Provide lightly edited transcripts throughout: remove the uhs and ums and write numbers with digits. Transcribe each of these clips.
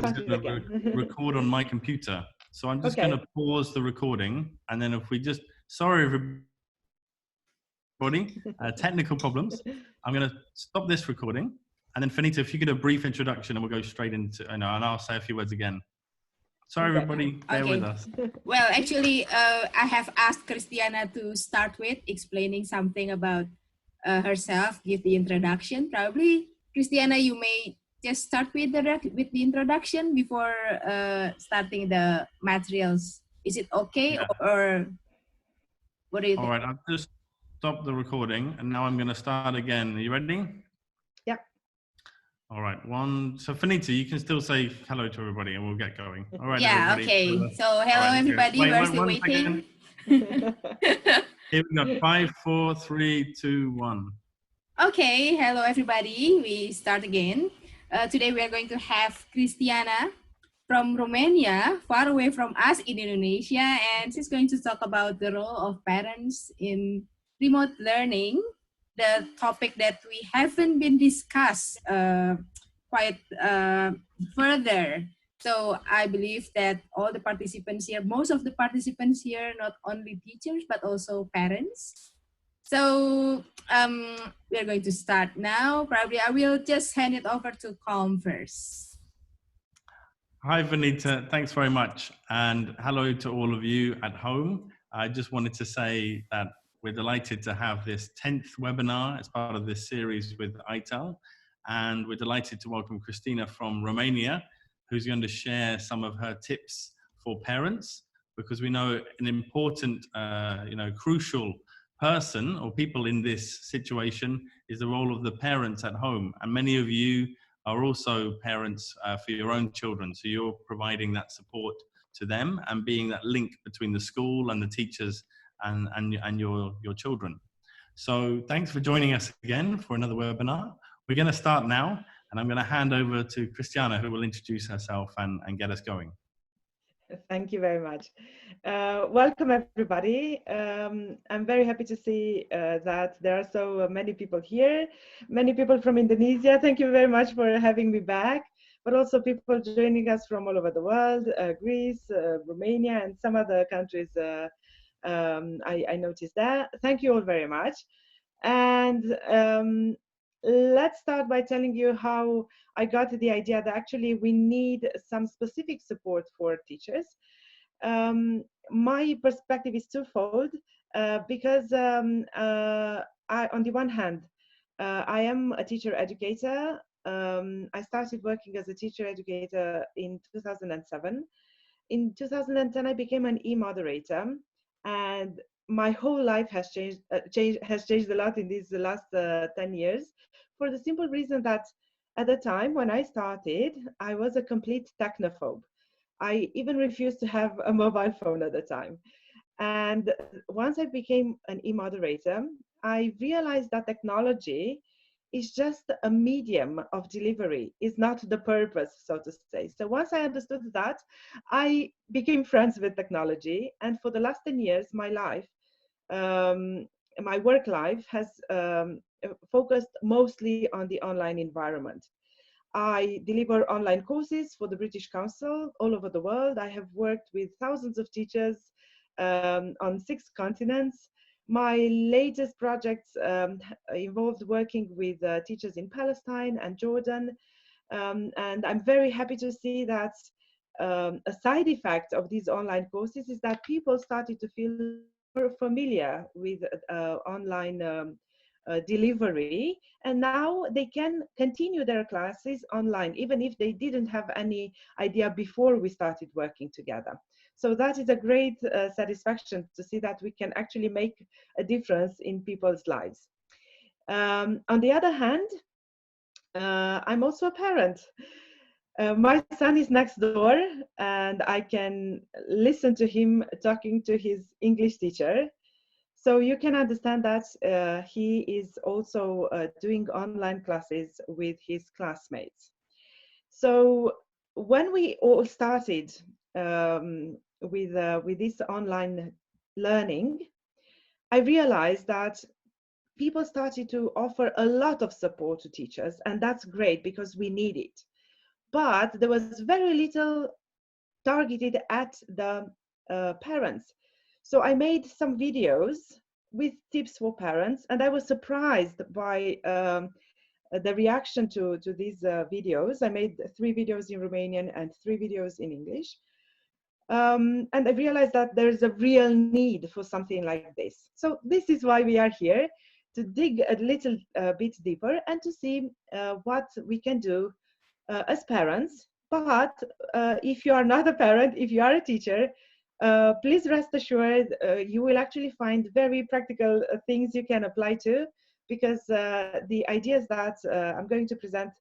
going to record on my computer. So I'm just going to pause the recording, and then if we just, sorry everybody, technical problems. I'm going to stop this recording, and then Finita, if you could do a brief introduction, and we'll go straight into, and I'll say a few words again. Sorry everybody, bear with us. Well, actually, I have asked Cristiana to start with explaining something about herself, give the introduction. Probably, Cristiana, you may just start with the introduction before starting the materials. Is it okay, or what do you think? All right, I've just stopped the recording, and now I'm going to start again. Are you ready? Yeah. All right, so Finita, you can still say hello to everybody, and we'll get going. All right, yeah, everybody. okay. So hello, everybody. We're still waiting. Here we go. 5, 4, 3, 2, 1. Okay, hello everybody. We start again. Today we are going to have Cristiana from Romania, far away from us in Indonesia, and she's going to talk about the role of parents in remote learning, the topic that we haven't been discussed quite further. So I believe that all the participants here, most of the participants here, not only teachers, but also parents. So we are going to start now. Probably I will just hand it over to Calm first. Hi, Vinita. Thanks very much. And hello to all of you at home. I just wanted to say that we're delighted to have this 10th webinar as part of this series with ITELL. And we're delighted to welcome Cristiana from Romania, who's going to share some of her tips for parents, because we know an important, crucial person or people in this situation is the role of the parents at home. And many of you are also parents for your own children. So you're providing that support to them and being that link between the school and the teachers and your children. So thanks for joining us again for another webinar. We're going to start now, and I'm going to hand over to Cristiana, who will introduce herself and get us going. Thank you very much. Welcome, everybody. I'm very happy to see that there are so many people here, many people from Indonesia. Thank you very much for having me back, but also people joining us from all over the world, Greece, Romania, and some other countries. I noticed that. Thank you all very much. And let's start by telling you how I got the idea that actually we need some specific support for teachers. My perspective is twofold because on the one hand, I am a teacher educator. I started working as a teacher educator in 2007. In 2010, I became an e-moderator, and my whole life has changed a lot in these last 10 years, for the simple reason that at the time when I started, I was a complete technophobe. I even refused to have a mobile phone at the time. And once I became an e-moderator, I realized that technology is just a medium of delivery, is not the purpose, so to say. So once I understood that, I became friends with technology. And for the last 10 years, my life, my work life has focused mostly on the online environment. I deliver online courses for the British Council all over the world. I have worked with thousands of teachers on 6 continents. My latest projects involved working with teachers in Palestine and Jordan. And I'm very happy to see that a side effect of these online courses is that people started to feel more familiar with online delivery, and now they can continue their classes online, even if they didn't have any idea before we started working together. So that is a great satisfaction to see that we can actually make a difference in people's lives. On the other hand, I'm also a parent. My son is next door, and I can listen to him talking to his English teacher. So you can understand that he is also doing online classes with his classmates. So when we all started with this online learning, I realized that people started to offer a lot of support to teachers, and that's great because we need it. but there was very little targeted at the parents. So I made some videos with tips for parents, and I was surprised by the reaction to these videos. I made 3 videos in Romanian and 3 videos in English. And I realized that there's a real need for something like this. So this is why we are here, to dig a little bit deeper and to see what we can do as parents. But if you are not a parent, if you are a teacher, please rest assured you will actually find very practical things you can apply to, because the ideas that I'm going to present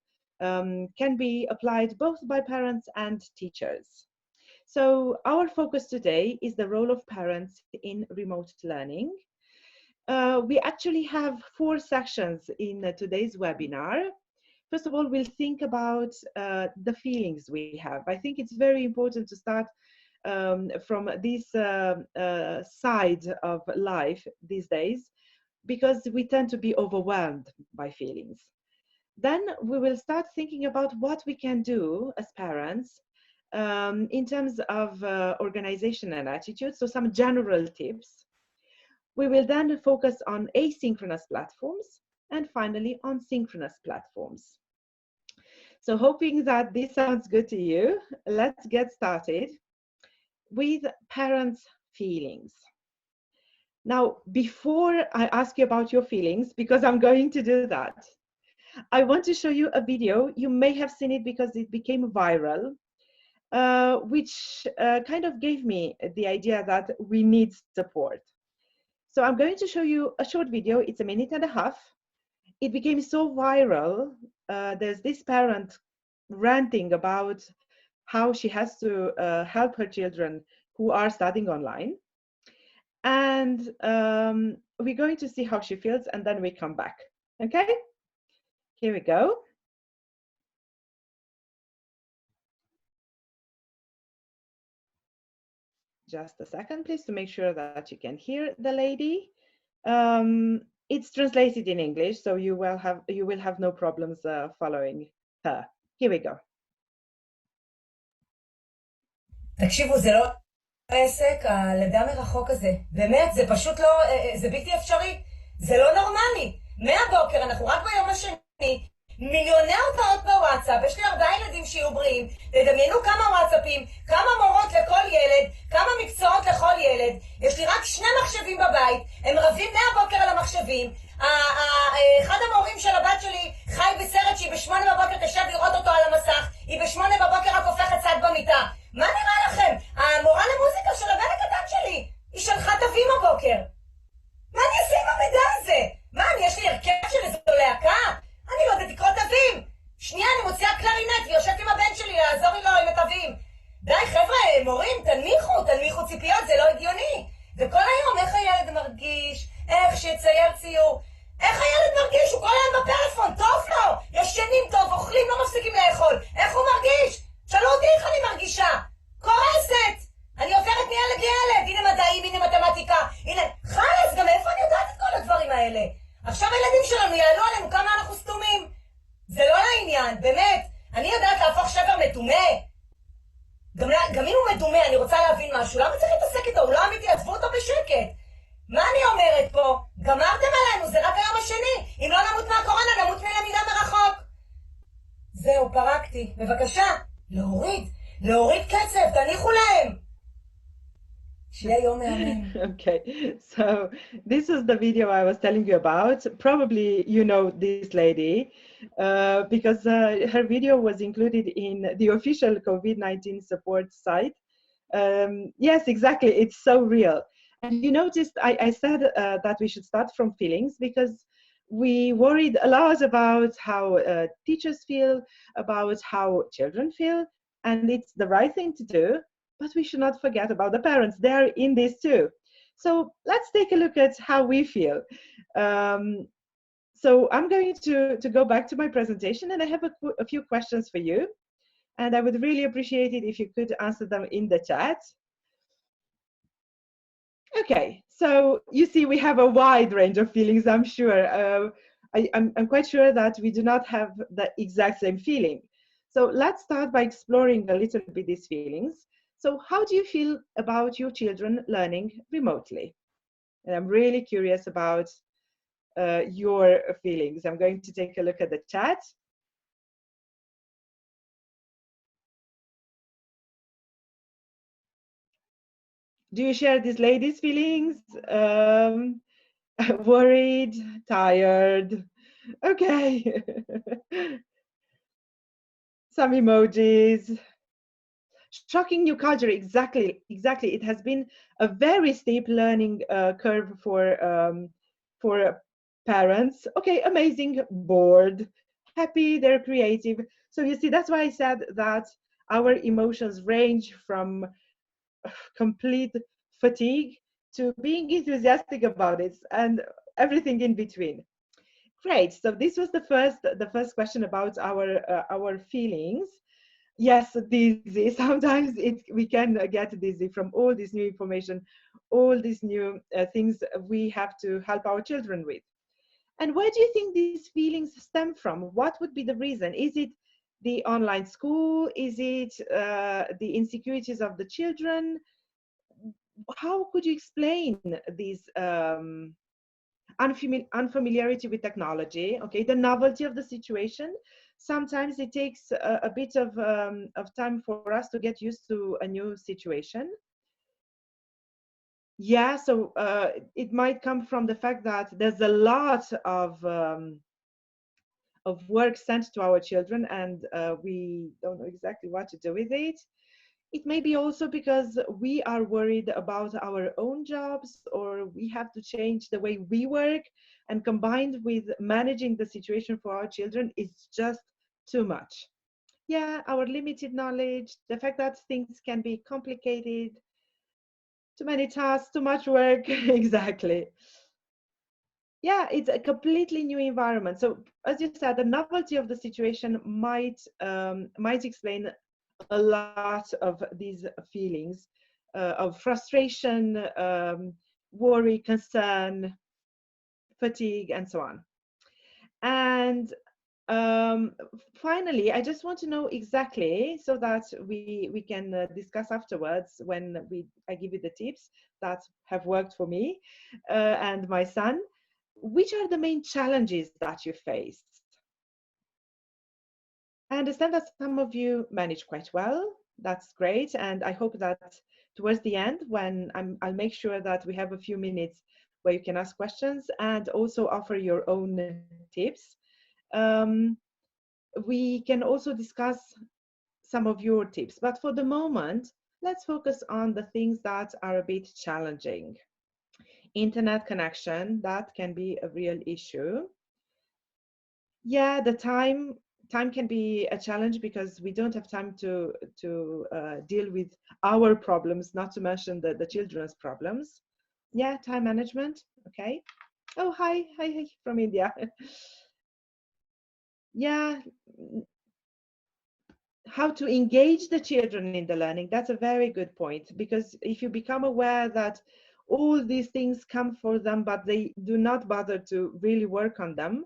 can be applied both by parents and teachers. So our focus today is the role of parents in remote learning. We actually have 4 sections in today's webinar. First of all, we'll think about the feelings we have. I think it's very important to start from this side of life these days, because we tend to be overwhelmed by feelings. Then we will start thinking about what we can do as parents in terms of organization and attitude, so some general tips. We will then focus on asynchronous platforms, and finally on synchronous platforms. So hoping that this sounds good to you, let's get started with parents' feelings. Now, before I ask you about your feelings, because I'm going to do that, I want to show you a video. You may have seen it because it became viral, which kind of gave me the idea that we need support. So I'm going to show you a short video. It's 1.5 minutes. It became so viral. There's this parent ranting about how she has to help her children who are studying online. And we're going to see how she feels, and then we come back. Okay? Here we go. Just a second, please, to make sure that you can hear the lady. It's translated in English, so you will have no problems following her. Here we go. תקשיבו, זה לא עסק, הלידה מרחוק הזה. באמת, זה פשוט לא, זה בלתי אפשרי. זה לא נורמלי. מהבוקר, אנחנו רק ביום השני, מיליוני הודעות בוואטסאפ, יש לי 4 ילדים שיהיו בריאים, תדמיינו כמה וואטסאפים, כמה מורות לכל ילד, כמה מקצועות לכל ילד, יש לי רק 2 מחשבים בבית, הם רבים מהבוקר על המחשבים, אחד המורים של הבת שלי חי בסרט שהיא ב8 בבוקר תשב לראות אותו על המסך, היא ב8 בבוקר רק הופכת צד במיטה. מה נראה לכם? המורה למוזיקה של הבן הקטן שלי, היא שלחה תווים הבוקר. מה אני אעשה עם המידע הזה? מה, יש לי הרכב של איזו להקה? אני לא יודעת לקרוא תווים. שנייה, אני מוציאה קלרינט ויושבת עם הבן שלי לעזור לו עם התווים. די חבר'ה, מורים, תנמיכו ציפיות, זה לא הגיוני. וכל היום, איך הילד מרגיש? איך שיצייר ציור? איך הילד מרגיש? הוא כל היום בפלאפון, טוב לו. ישנים טוב, אוכלים, לא מפסיקים לאכול. איך הוא מרגיש? שאלו אותי איך אני מרגישה. קורסת. אני עוברת מילד לילד. הנה מדעים, הנה מתמטיקה. הנה, חלס, גם איפה אני יודעת את כל הדברים האלה? עכשיו הילדים שלנו יעלו עלינו כמה אנחנו סתומים. זה לא לעניין, באמת. אני יודעת להפוך שבר מדומה. גם אם הוא מדומה, אני רוצה להבין משהו. למה צריך להתעסק איתו? הוא לא אמיתי, עזבו אותו בשקט. מה אני אומרת פה? גמרתם עלינו, זה רק היום השני. אם לא נמות מהקורונה, נמות מלמידה מרחוק. זהו, פרקתי. בבקשה, להוריד קצב, תניחו להם. Okay, so this is the video I was telling you about. Probably you know this lady because her video was included in the official COVID-19 support site. Yes, exactly. It's so real. And you noticed I said that we should start from feelings, because we worried a lot about how teachers feel, about how children feel, and it's the right thing to do. But we should not forget about the parents. They're in this too. So let's take a look at how we feel. So I'm going to go back to my presentation, and I have a few questions for you. And I would really appreciate it if you could answer them in the chat. Okay, so you see we have a wide range of feelings, I'm sure. I'm quite sure that we do not have the exact same feeling. So let's start by exploring a little bit these feelings. So how do you feel about your children learning remotely? And I'm really curious about your feelings. I'm going to take a look at the chat. Do you share these ladies' feelings? Worried, tired. Okay. Some emojis. Shocking new culture. Exactly. It has been a very steep learning curve for parents. Okay, amazing. Bored, happy. They're creative. So you see, that's why I said that our emotions range from complete fatigue to being enthusiastic about it and everything in between. Great. So this was the first question about our feelings. Yes, dizzy. Sometimes we can get dizzy from all this new information, all these new things we have to help our children with. And where do you think these feelings stem from? What would be the reason? Is it the online school? Is it the insecurities of the children? How could you explain these unfamiliarity with technology? Okay, the novelty of the situation. Sometimes it takes a bit of time for us to get used to a new situation. Yeah, so it might come from the fact that there's a lot of work sent to our children, and we don't know exactly what to do with it. It may be also because we are worried about our own jobs, or we have to change the way we work, and combined with managing the situation for our children is just too much. Yeah, our limited knowledge, the fact that things can be complicated, too many tasks, too much work. Exactly. Yeah, it's a completely new environment. So as you said, the novelty of the situation might explain a lot of these feelings of frustration, worry, concern, fatigue, and so on. And finally, I just want to know exactly, so that we can discuss afterwards when I give you the tips that have worked for me and my son. Which are the main challenges that you face? I understand that some of you manage quite well. That's great. And I hope that towards the end, when I'll make sure that we have a few minutes where you can ask questions and also offer your own tips. We can also discuss some of your tips. But for the moment, let's focus on the things that are a bit challenging. Internet connection, that can be a real issue. Yeah, the time can be a challenge because we don't have time to deal with our problems, not to mention the children's problems. Yeah, time management. Okay. Oh, hi from India. Yeah, how to engage the children in the learning. That's a very good point, because if you become aware that all these things come for them, but they do not bother to really work on them,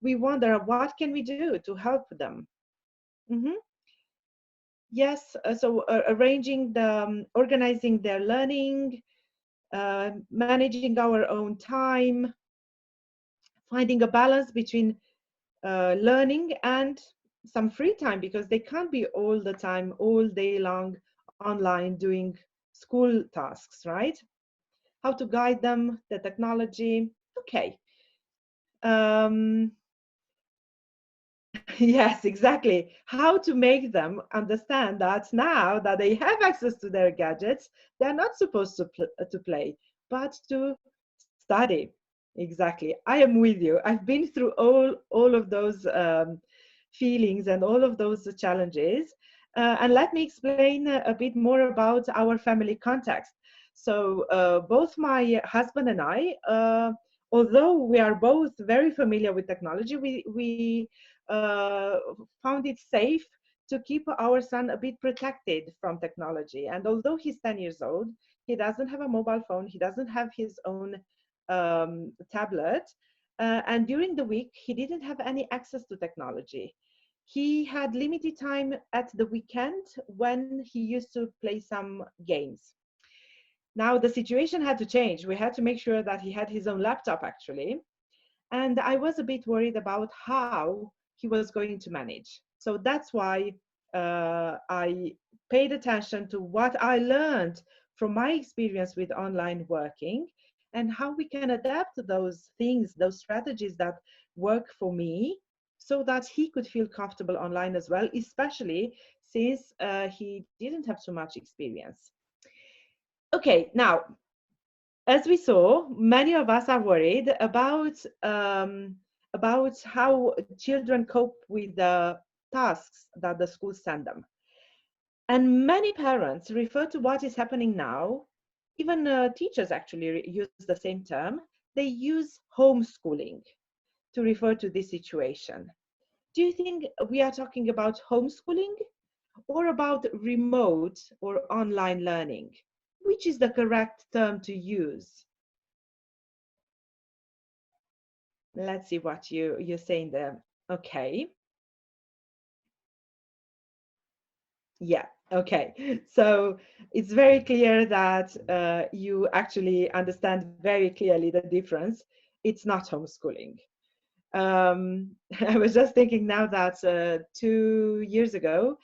we wonder what can we do to help them. Yes, so arranging organizing their learning, managing our own time, finding a balance between learning and some free time, because they can't be all the time, all day long online doing school tasks, right? How to guide them, the technology. Okay. Yes, exactly. How to make them understand that now that they have access to their gadgets, they're not supposed to play, but to study. Exactly. I am with you. I've been through all of those feelings and all of those challenges. And let me explain a bit more about our family context. So both my husband and I, although we are both very familiar with technology, we found it safe to keep our son a bit protected from technology. And although he's 10 years old, he doesn't have a mobile phone, he doesn't have his own tablet. And during the week, he didn't have any access to technology. he had limited time at the weekend when he used to play some games. Now the situation had to change. We had to make sure that he had his own laptop actually. And I was a bit worried about how he was going to manage. So that's why I paid attention to what I learned from my experience with online working and how we can adapt those things, those strategies that work for me, so that he could feel comfortable online as well, especially since he didn't have so much experience. Okay, now, as we saw, many of us are worried about how children cope with the tasks that the schools send them. And many parents refer to what is happening now. Even teachers actually use the same term. They use homeschooling to refer to this situation. Do you think we are talking about homeschooling or about remote or online learning? Which is the correct term to use? Let's see what you're saying there. Okay. Yeah, okay. So it's very clear that you actually understand very clearly the difference. It's not homeschooling. I was just thinking now that 2 years ago,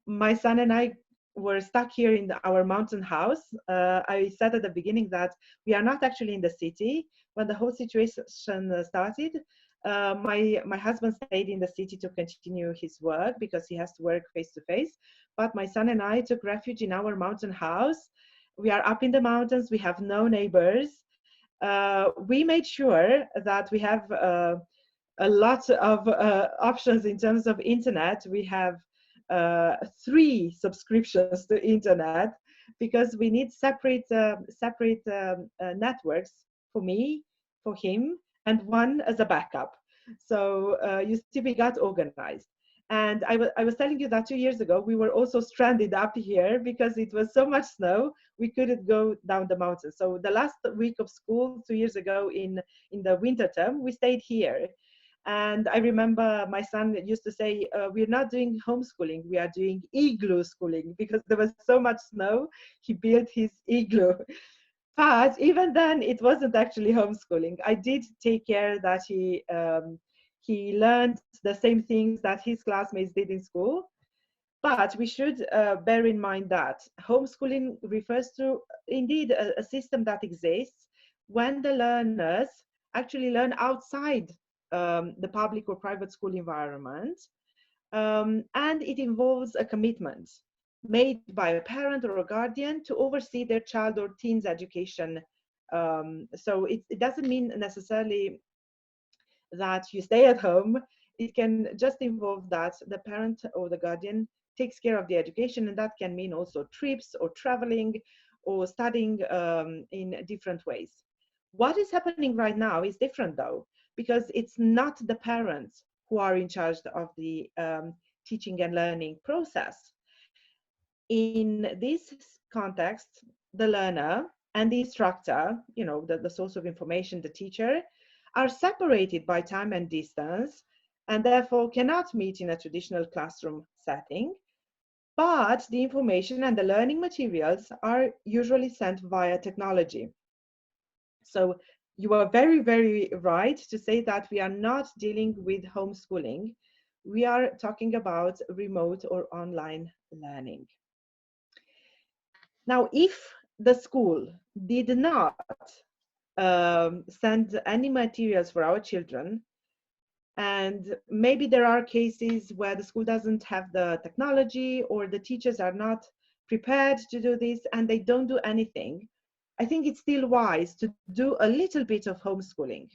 my son and I were stuck here in our mountain house. I said at the beginning that we are not actually in the city. When the whole situation started, my husband stayed in the city to continue his work because he has to work face to face. But my son and I took refuge in our mountain house. We are up in the mountains. We have no neighbors. We made sure that we have a lot of options in terms of internet. We have 3 subscriptions to internet because we need separate networks for me, for him, and one as a backup. So you see, we got organized. And I was telling you that 2 years ago, we were also stranded up here because it was so much snow, we couldn't go down the mountain. So the last week of school 2 years ago in the winter term, we stayed here. And I remember my son used to say, we're not doing homeschooling, we are doing igloo schooling, because there was so much snow, he built his igloo. But even then, it wasn't actually homeschooling. I did take care that he learned the same things that his classmates did in school. But we should bear in mind that homeschooling refers to indeed a system that exists when the learners actually learn outside the public or private school environment, and it involves a commitment made by a parent or a guardian to oversee their child or teen's education. So it doesn't mean necessarily that you stay at home. It can just involve that the parent or the guardian takes care of the education, and that can mean also trips or traveling or studying in different ways. What is happening right now is different though, because it's not the parents who are in charge of the teaching and learning process. In this context, the learner and the instructor, you know, the source of information, the teacher, are separated by time and distance, and therefore cannot meet in a traditional classroom setting. But the information and the learning materials are usually sent via technology. So you are very, very right to say that we are not dealing with homeschooling. We are talking about remote or online learning. Now, if the school did not send any materials for our children, and maybe there are cases where the school doesn't have the technology or the teachers are not prepared to do this and they don't do anything, I think it's still wise to do a little bit of homeschooling.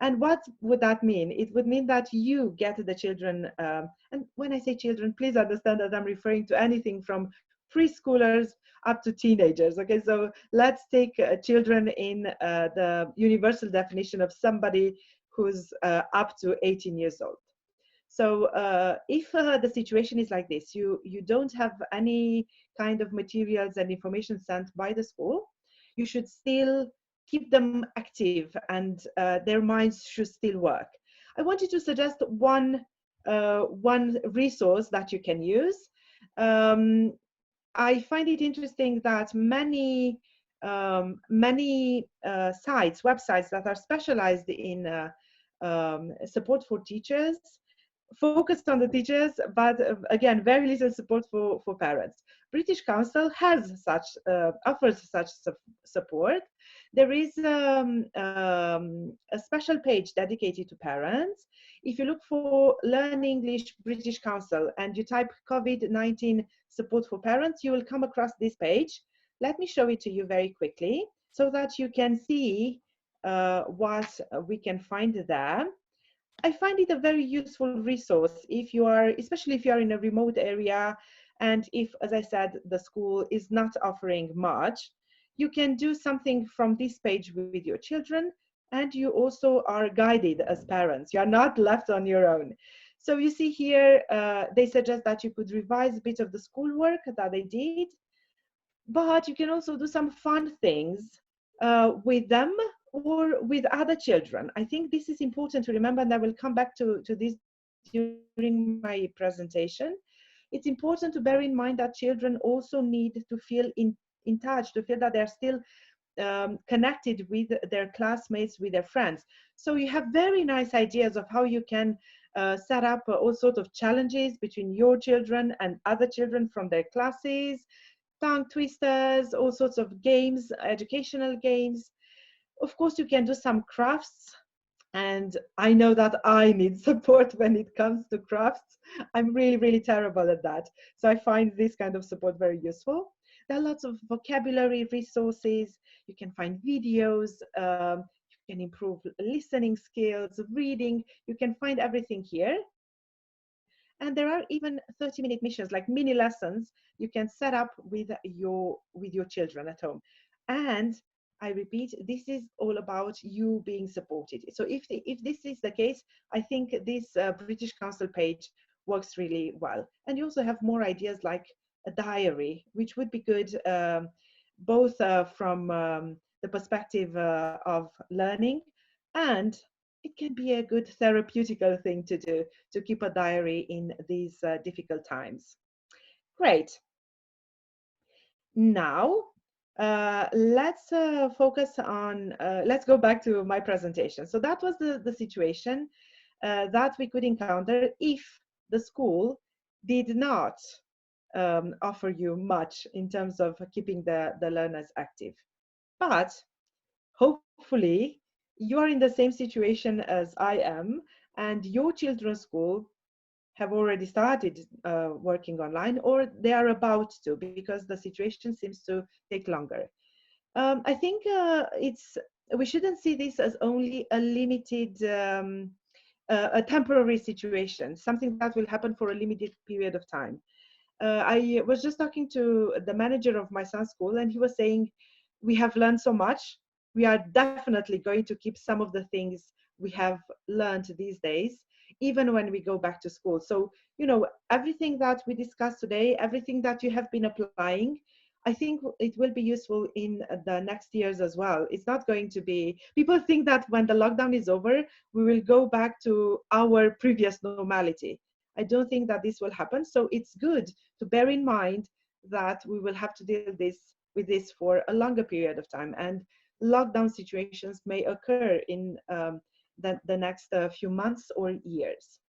And what would that mean? It would mean that you get the children, and when I say children, please understand that I'm referring to anything from preschoolers up to teenagers. Okay, so let's take children in the universal definition of somebody who's up to 18 years old. So if the situation is like this, you don't have any kind of materials and information sent by the school, you should still keep them active and their minds should still work. I wanted to suggest one one resource that you can use. I find it interesting that many websites that are specialized in support for teachers focused on the teachers, but again, very little support for parents. British Council has such offers such support. There is a special page dedicated to parents. If you look for Learn English British Council and you type COVID-19 support for parents, you will come across this page. Let me show it to you very quickly so that you can see what we can find there. I find it a very useful resource if you are, especially if you are in a remote area, and if, as I said, the school is not offering much, you can do something from this page with your children, and you also are guided as parents. You are not left on your own. So you see here, they suggest that you could revise a bit of the schoolwork that they did, but you can also do some fun things with them or with other children. I think this is important to remember, and I will come back to this during my presentation. It's important to bear in mind that children also need to feel in touch, to feel that they're still connected with their classmates, with their friends. So you have very nice ideas of how you can set up all sorts of challenges between your children and other children from their classes, tongue twisters, all sorts of games, educational games. Of course, you can do some crafts, and I know that I need support when it comes to crafts. I'm really, really terrible at that. So I find this kind of support very useful. There are lots of vocabulary resources. You can find videos. You can improve listening skills, reading. You can find everything here. And there are even 30-minute missions, like mini lessons, you can set up with your children at home. And I repeat, this is all about you being supported. So if this is the case, I think this British Council page works really well. And you also have more ideas like a diary, which would be good both from the perspective of learning, and it can be a good therapeutical thing to do, to keep a diary in these difficult times. Great. Now, let's focus on, let's go back to my presentation. So that was the situation that we could encounter if the school did not offer you much in terms of keeping the learners active. But hopefully, you are in the same situation as I am, and your children's school have already started working online, or they are about to, because the situation seems to take longer. I think we shouldn't see this as only a limited, a temporary situation, something that will happen for a limited period of time. I was just talking to the manager of my son's school, and he was saying, we have learned so much. We are definitely going to keep some of the things we have learned these days, even when we go back to school. So, you know, everything that we discussed today, everything that you have been applying, I think it will be useful in the next years as well. It's not going to be, people think that when the lockdown is over, we will go back to our previous normality. I don't think that this will happen. So it's good to bear in mind that we will have to deal with this for a longer period of time. And lockdown situations may occur in the next few months or years.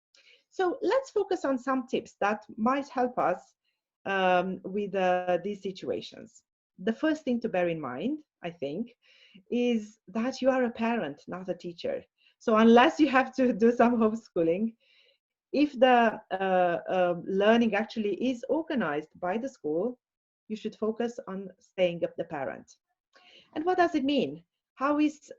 So let's focus on some tips that might help us with these situations. The first thing to bear in mind, I think, is that you are a parent, not a teacher. So unless you have to do some homeschooling, if the learning actually is organized by the school, you should focus on staying up the parent. And what does it mean? How is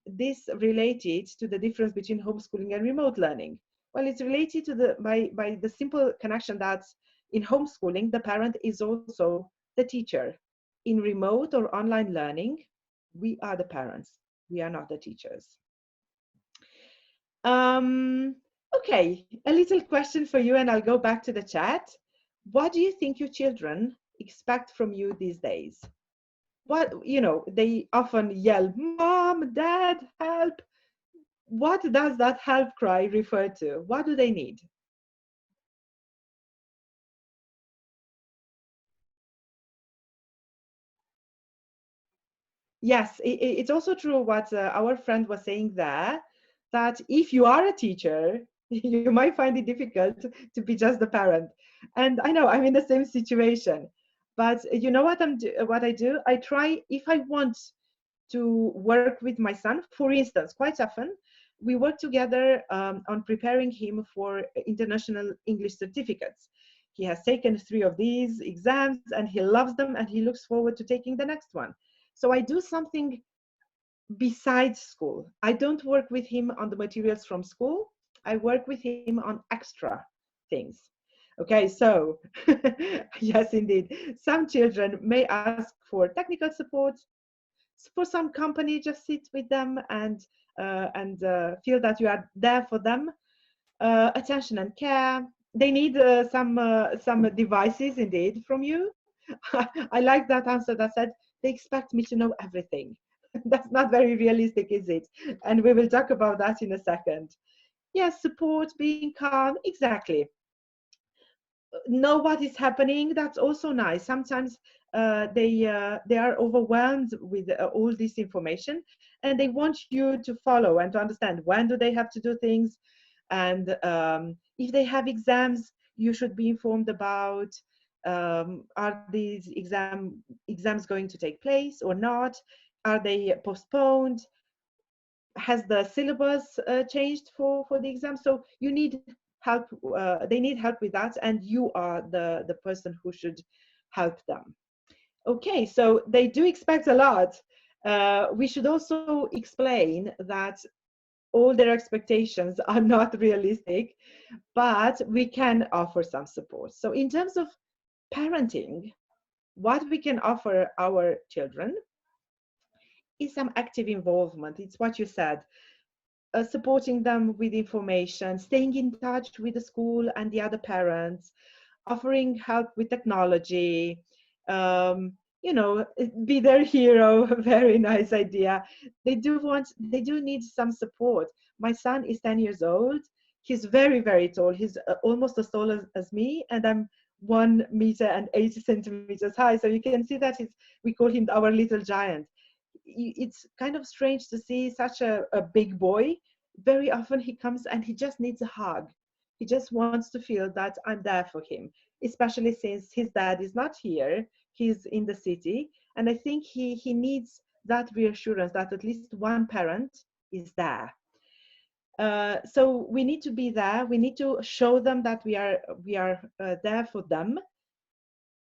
this related to the difference between homeschooling and remote learning? Well, it's related to by the simple connection that in homeschooling, the parent is also the teacher. In remote or online learning, we are the parents. We are not the teachers. Okay, a little question for you, and I'll go back to the chat. What do you think your children expect from you these days? What, you know, they often yell, "Mom, Dad, help." what does that help cry refer to? What do they need? Yes, it's also true what our friend was saying there, that if you are a teacher, you might find it difficult to be just the parent. And I know I'm in the same situation, but you know what what I do? I try, if I want to work with my son, for instance, quite often we work together on preparing him for international English certificates. He has taken 3 of these exams and he loves them and he looks forward to taking the next one. So I do something besides school. I don't work with him on the materials from school. I work with him on extra things. Okay, so yes, indeed. Some children may ask for technical support. For some company, just sit with them and feel that you are there for them. Attention and care. They need some devices, indeed, from you. I like that answer that said they expect me to know everything. That's not very realistic, is it? And we will talk about that in a second. Yes, support, being calm, exactly. Know what is happening. That's also nice. Sometimes they are overwhelmed with all this information, and they want you to follow and to understand when do they have to do things, and if they have exams, you should be informed about are these exams going to take place or not? Are they postponed? Has the syllabus changed for the exam? So you need help. They need help with that, and you are the person who should help them. Okay, so they do expect a lot. We should also explain that all their expectations are not realistic, but we can offer some support. So in terms of parenting, what we can offer our children is some active involvement. It's what you said. Supporting them with information, staying in touch with the school and the other parents, offering help with technology, um, be their hero. Very nice idea. They do need some support. My son is 10 years old. He's very, very tall. He's almost as tall as me, and I'm 1 meter and 80 centimeters high. So you can see that we call him our little giant. It's kind of strange to see such a big boy. Very often he comes and he just needs a hug. He just wants to feel that I'm there for him, especially since his dad is not here. He's in the city. And I think he needs that reassurance that at least one parent is there. So we need to be there. We need to show them that we are there for them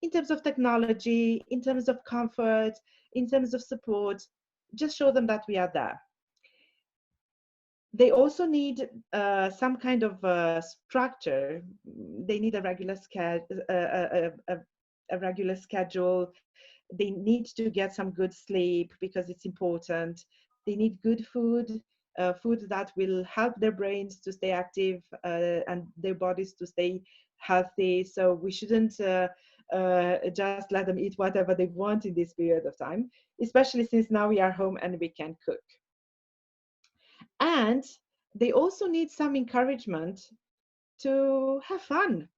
in terms of technology, in terms of comfort, in terms of support. Just show them that we are there. They also need some kind of structure. They need a regular schedule. They need to get some good sleep because it's important. They need good food, food that will help their brains to stay active and their bodies to stay healthy. So we shouldn't just let them eat whatever they want in this period of time, especially since now we are home and we can cook. And they also need some encouragement to have fun.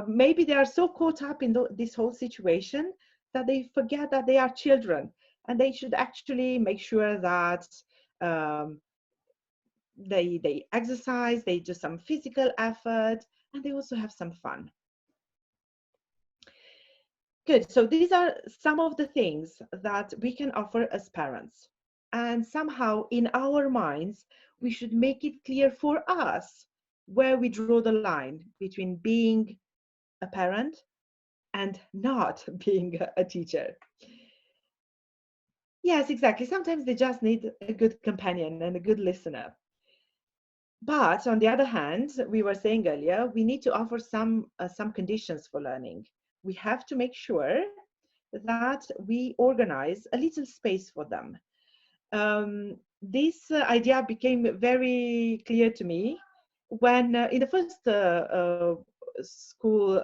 Maybe they are so caught up in this whole situation that they forget that they are children, and they should actually make sure that they exercise, they do some physical effort, and they also have some fun. Good. So these are some of the things that we can offer as parents. And somehow in our minds, we should make it clear for us where we draw the line between being a parent and not being a teacher. Yes, exactly. Sometimes they just need a good companion and a good listener. But on the other hand, we were saying earlier, we need to offer some conditions for learning. We have to make sure that we organize a little space for them. This idea became very clear to me when in the first school,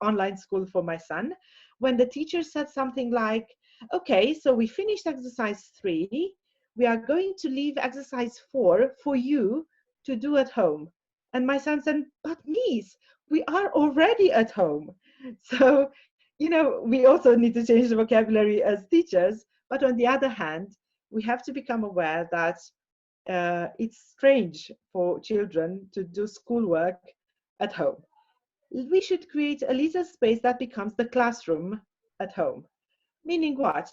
online school for my son, when the teacher said something like, okay, so we finished exercise 3, we are going to leave exercise 4 for you to do at home. And my son said, but niece, we are already at home. So, you know, we also need to change the vocabulary as teachers. But on the other hand, we have to become aware that it's strange for children to do schoolwork at home. We should create a little space that becomes the classroom at home. Meaning what?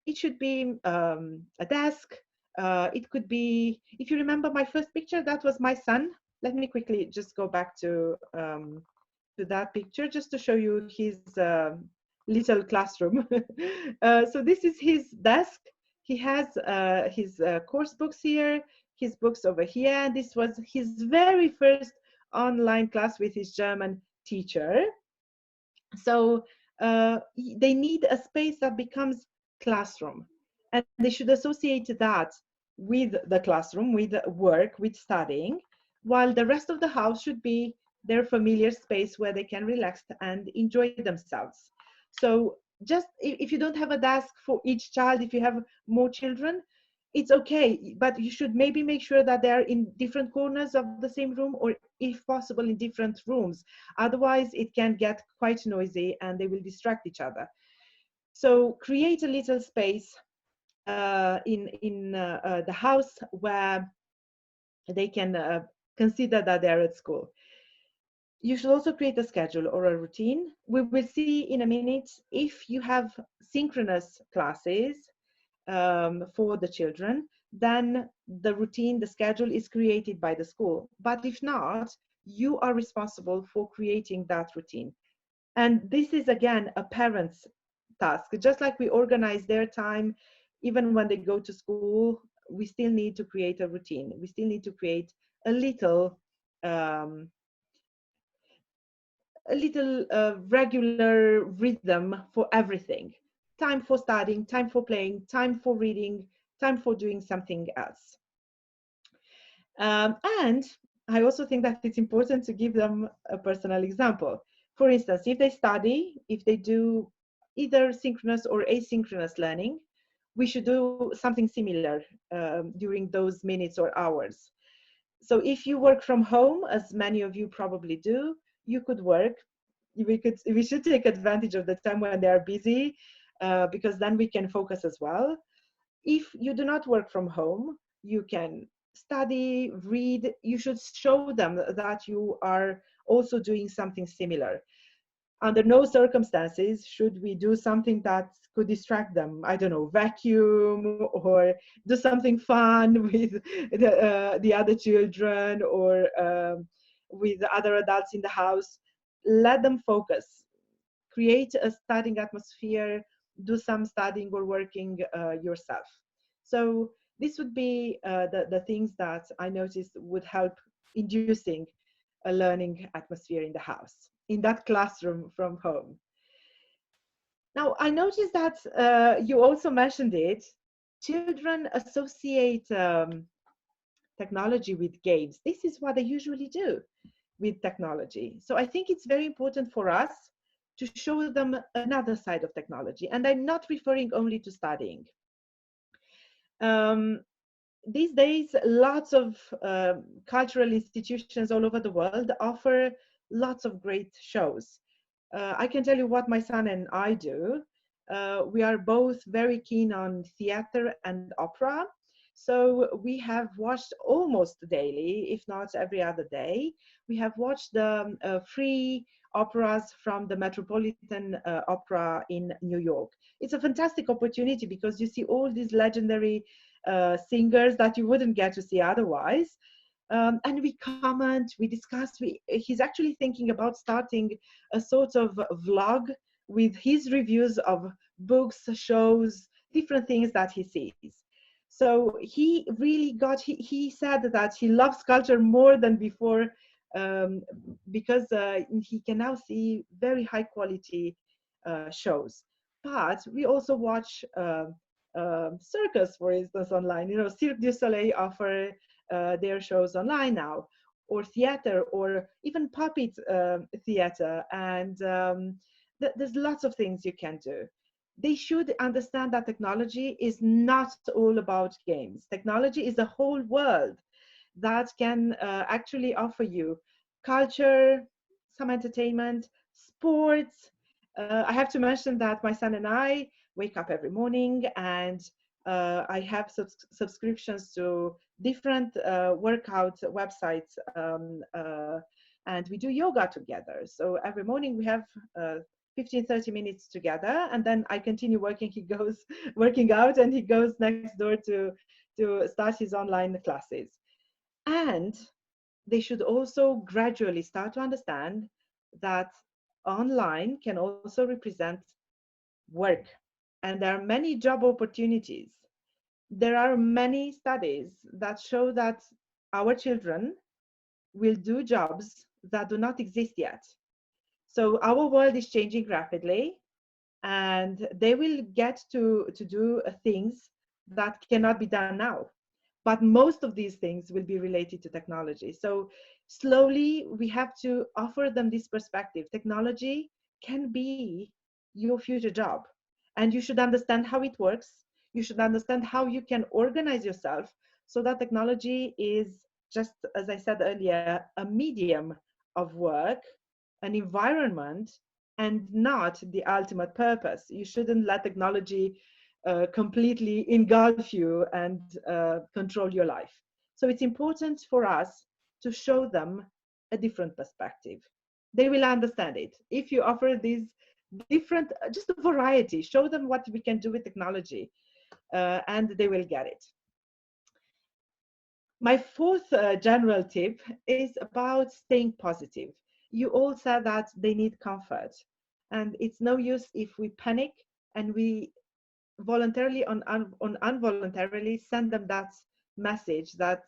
It should be a desk. It could be, if you remember my first picture, that was my son. Let me quickly just go back to that picture just to show you his little classroom. So this is his desk. He has his course books here, his books over here. This was his very first online class with his German teacher. So they need a space that becomes classroom, and they should associate that with the classroom, with work, with studying, while the rest of the house should be their familiar space where they can relax and enjoy themselves. So just if you don't have a desk for each child, if you have more children, it's okay, but you should maybe make sure that they're in different corners of the same room, or if possible in different rooms. Otherwise it can get quite noisy and they will distract each other. So create a little space in the house where they can consider that they're at school. You should also create a schedule or a routine. We will see in a minute if you have synchronous classes for the children, then the routine, the schedule is created by the school. But if not, you are responsible for creating that routine. And this is again a parent's task. Just like we organize their time, even when they go to school, we still need to create a routine. We still need to create a little regular rhythm for everything. Time for studying, time for playing, time for reading, time for doing something else. And I also think that it's important to give them a personal example. For instance, if they study, if they do either synchronous or asynchronous learning, we should do something similar during those minutes or hours. So if you work from home, as many of you probably do, you could work. We should take advantage of the time when they are busy, because then we can focus as well. If you do not work from home, you can study, read. You should show them that you are also doing something similar. Under no circumstances should we do something that could distract them. I don't know, vacuum, or do something fun with the other children, or with the other adults in the house. Let them focus. Create a studying atmosphere. Do some studying or working yourself. So this would be the things that I noticed would help inducing a learning atmosphere in the house, in that classroom from home. Now, I noticed that you also mentioned it. Children associate technology with games. This is what they usually do with technology. So I think it's very important for us to show them another side of technology. And I'm not referring only to studying. These days, lots of cultural institutions all over the world offer lots of great shows. I can tell you what my son and I do. We are both very keen on theater and opera. So we have watched almost daily, if not every other day. We have watched the free operas from the Metropolitan Opera in New York. It's a fantastic opportunity because you see all these legendary singers that you wouldn't get to see otherwise. And we comment, we discuss. He's actually thinking about starting a sort of vlog with his reviews of books, shows, different things that he sees. So he really he said that he loves culture more than before, because he can now see very high quality shows. But we also watch circus, for instance, online. You know, Cirque du Soleil offer their shows online now, or theater, or even puppet theater, and there's lots of things you can do. they should understand that technology is not all about games. Technology is a whole world that can actually offer you culture, some entertainment, sports. I have to mention that my son and I wake up every morning, and I have subscriptions to different workout websites, and we do yoga together. So every morning we have 15-30 minutes together, and then I continue working. He goes working out, and he goes next door to start his online classes. And they should also gradually start to understand that online can also represent work, and there are many job opportunities. There are many studies that show that our children will do jobs that do not exist yet. So our world is changing rapidly, and they will get to do things that cannot be done now. But most of these things will be related to technology. So slowly we have to offer them this perspective. Technology can be your future job, and you should understand how it works. You should understand how you can organize yourself so that technology is, just as I said earlier, a medium of work, an environment, and not the ultimate purpose. You shouldn't let technology completely engulf you and control your life. So it's important for us to show them a different perspective. They will understand it. If you offer these different, just a variety, show them what we can do with technology, and they will get it. My fourth general tip is about staying positive. You all said that they need comfort, and it's no use if we panic and we voluntarily or involuntarily send them that message that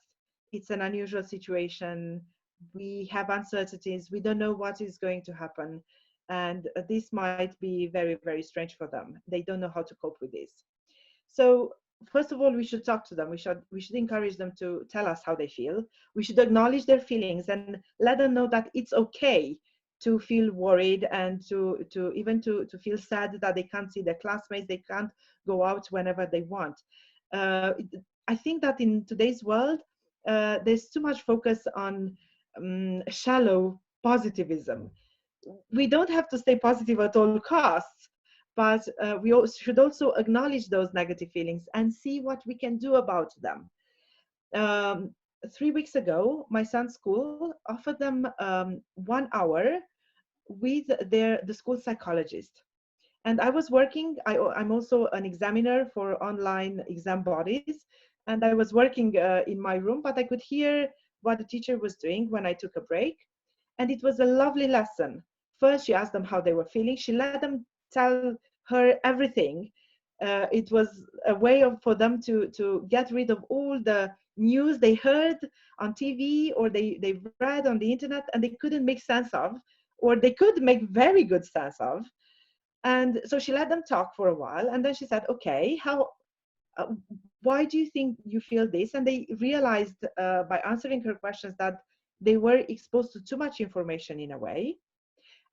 it's an unusual situation, we have uncertainties, we don't know what is going to happen, and this might be very, very strange for them. They don't know how to cope with this. So first of all, we should talk to them. We should encourage them to tell us how they feel. We should acknowledge their feelings and let them know that it's okay to feel worried, and to even to feel sad that they can't see their classmates, they can't go out whenever they want. I think that in today's world, there's too much focus on shallow positivism. We don't have to stay positive at all costs, but we should also acknowledge those negative feelings and see what we can do about them. 3 weeks ago, my son's school offered them 1 hour with the school psychologist. And I was working, I'm also an examiner for online exam bodies, and I was working in my room, but I could hear what the teacher was doing when I took a break. And it was a lovely lesson. First, she asked them how they were feeling. She let them tell her everything. It was a way for them to get rid of all the news they heard on TV or they read on the internet and they couldn't make sense of, or they could make very good sense of. And so she let them talk for a while, and then she said, okay, why do you think you feel this? And they realized by answering her questions that they were exposed to too much information in a way.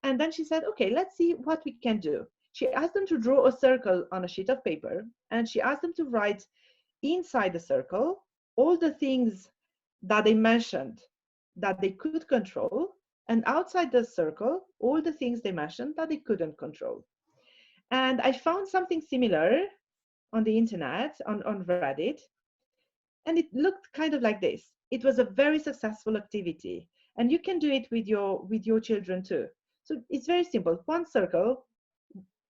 And then she said, okay, let's see what we can do. She asked them to draw a circle on a sheet of paper, and she asked them to write inside the circle all the things that they mentioned that they could control, and outside the circle, all the things they mentioned that they couldn't control. And I found something similar on the internet, on Reddit, and it looked kind of like this. It was a very successful activity, and you can do it with your children too. So it's very simple. One circle,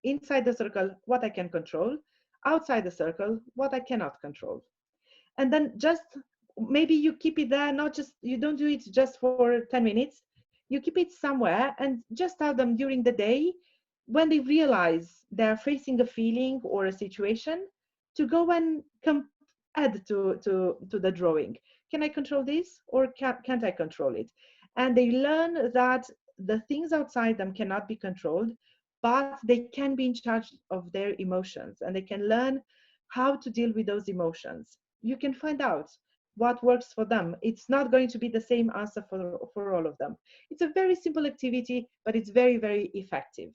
inside the circle, what I can control, outside the circle, what I cannot control. And then just maybe you keep it there, you don't do it just for 10 minutes. You keep it somewhere and just tell them during the day, when they realize they're facing a feeling or a situation, to go and add to the drawing. Can I control this, or can't I control it? And they learn that the things outside them cannot be controlled, but they can be in charge of their emotions, and they can learn how to deal with those emotions. You can find out what works for them. It's not going to be the same answer for all of them. It's a very simple activity, but it's very, very effective.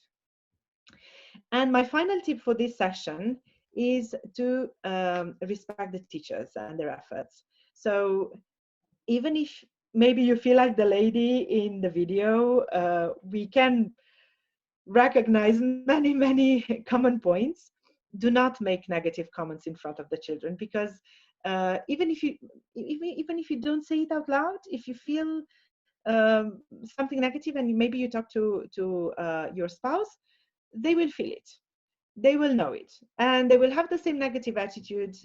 And my final tip for this session is to respect the teachers and their efforts. So even if maybe you feel like the lady in the video, we can recognize many common points. Do not make negative comments in front of the children, because even if you don't say it out loud, if you feel something negative and maybe you talk to your spouse, they will feel it, they will know it, and they will have the same negative attitude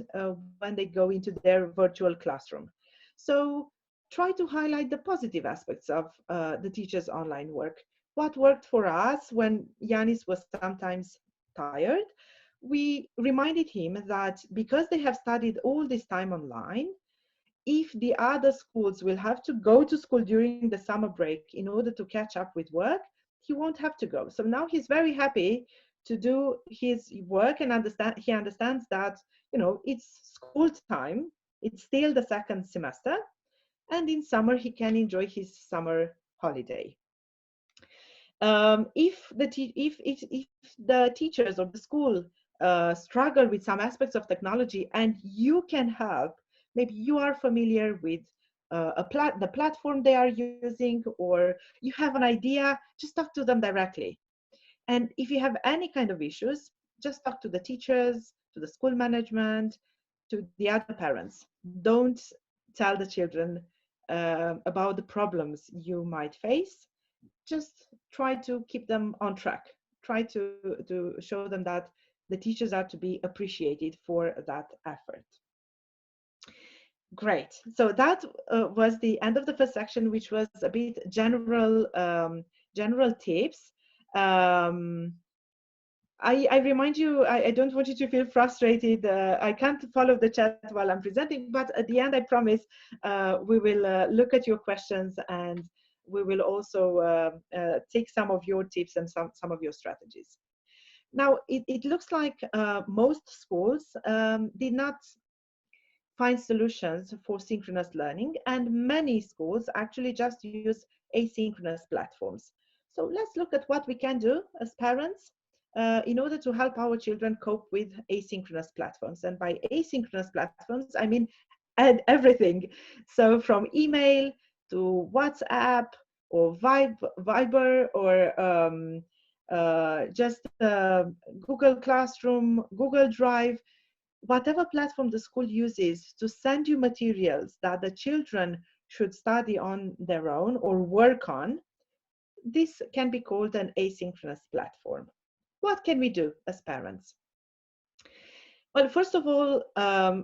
when they go into their virtual classroom. So try to highlight the positive aspects of the teacher's online work. What worked for us when Yanis was sometimes tired, we reminded him that because they have studied all this time online, if the other schools will have to go to school during the summer break in order to catch up with work, he won't have to go. So now he's very happy to do his work, and he understands that, you know, it's school time, it's still the second semester, and in summer he can enjoy his summer holiday. If the teachers or the school struggle with some aspects of technology and you can help, maybe you are familiar with the platform they are using, or you have an idea, just talk to them directly. And if you have any kind of issues, just talk to the teachers, to the school management, to the other parents. Don't tell the children about the problems you might face. Just try to keep them on track. Try to show them that the teachers are to be appreciated for that effort. Great. So that was the end of the first section, which was a bit general tips. I remind you, I don't want you to feel frustrated. I can't follow the chat while I'm presenting, but at the end, I promise we will look at your questions, and we will also take some of your tips and some of your strategies. Now, it looks like most schools did not find solutions for synchronous learning, and many schools actually just use asynchronous platforms. So let's look at what we can do as parents in order to help our children cope with asynchronous platforms. And by asynchronous platforms, I mean everything. So from email to WhatsApp or Viber or just Google Classroom, Google Drive, whatever platform the school uses to send you materials that the children should study on their own or work on, this can be called an asynchronous platform. What can we do as parents? Well, first of all, I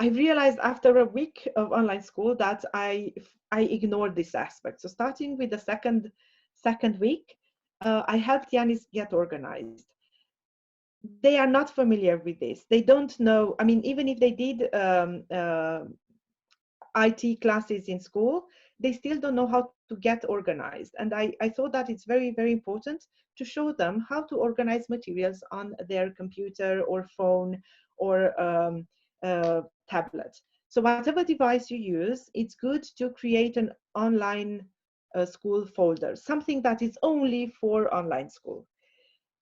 realized after a week of online school that I ignored this aspect. So starting with the second week, I helped Yanis get organized. They are not familiar with this. They don't know. I mean, even if they did IT classes in school, they still don't know how to get organized. And I thought that it's very, very important to show them how to organize materials on their computer or phone or tablet. So whatever device you use, it's good to create an online school folder, something that is only for online school.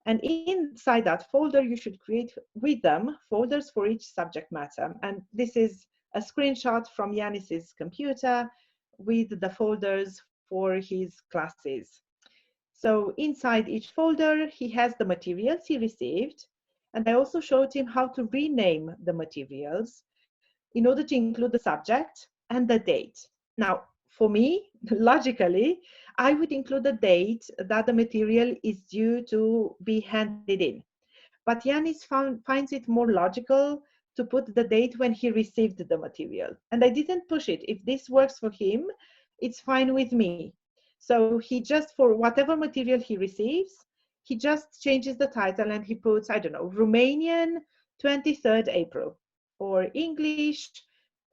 And inside that folder, you should create with them folders for each subject matter. And this is a screenshot from Yanis's computer with the folders for his classes. So inside each folder, he has the materials he received. And I also showed him how to rename the materials in order to include the subject and the date. Now, for me, logically, I would include the date that the material is due to be handed in. But Yanis finds it more logical to put the date when he received the material. And I didn't push it. If this works for him, it's fine with me. So he just, for whatever material he receives, he just changes the title and he puts, I don't know, Romanian 23rd April, or English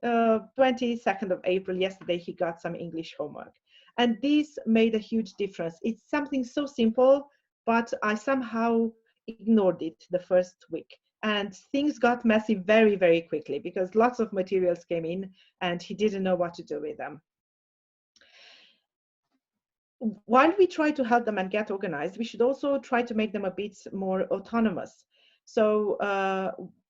22nd of April. Yesterday he got some English homework. And this made a huge difference. It's something so simple, but I somehow ignored it the first week. And things got messy very, very quickly because lots of materials came in and he didn't know what to do with them. while we try to help them and get organized, we should also try to make them a bit more autonomous. So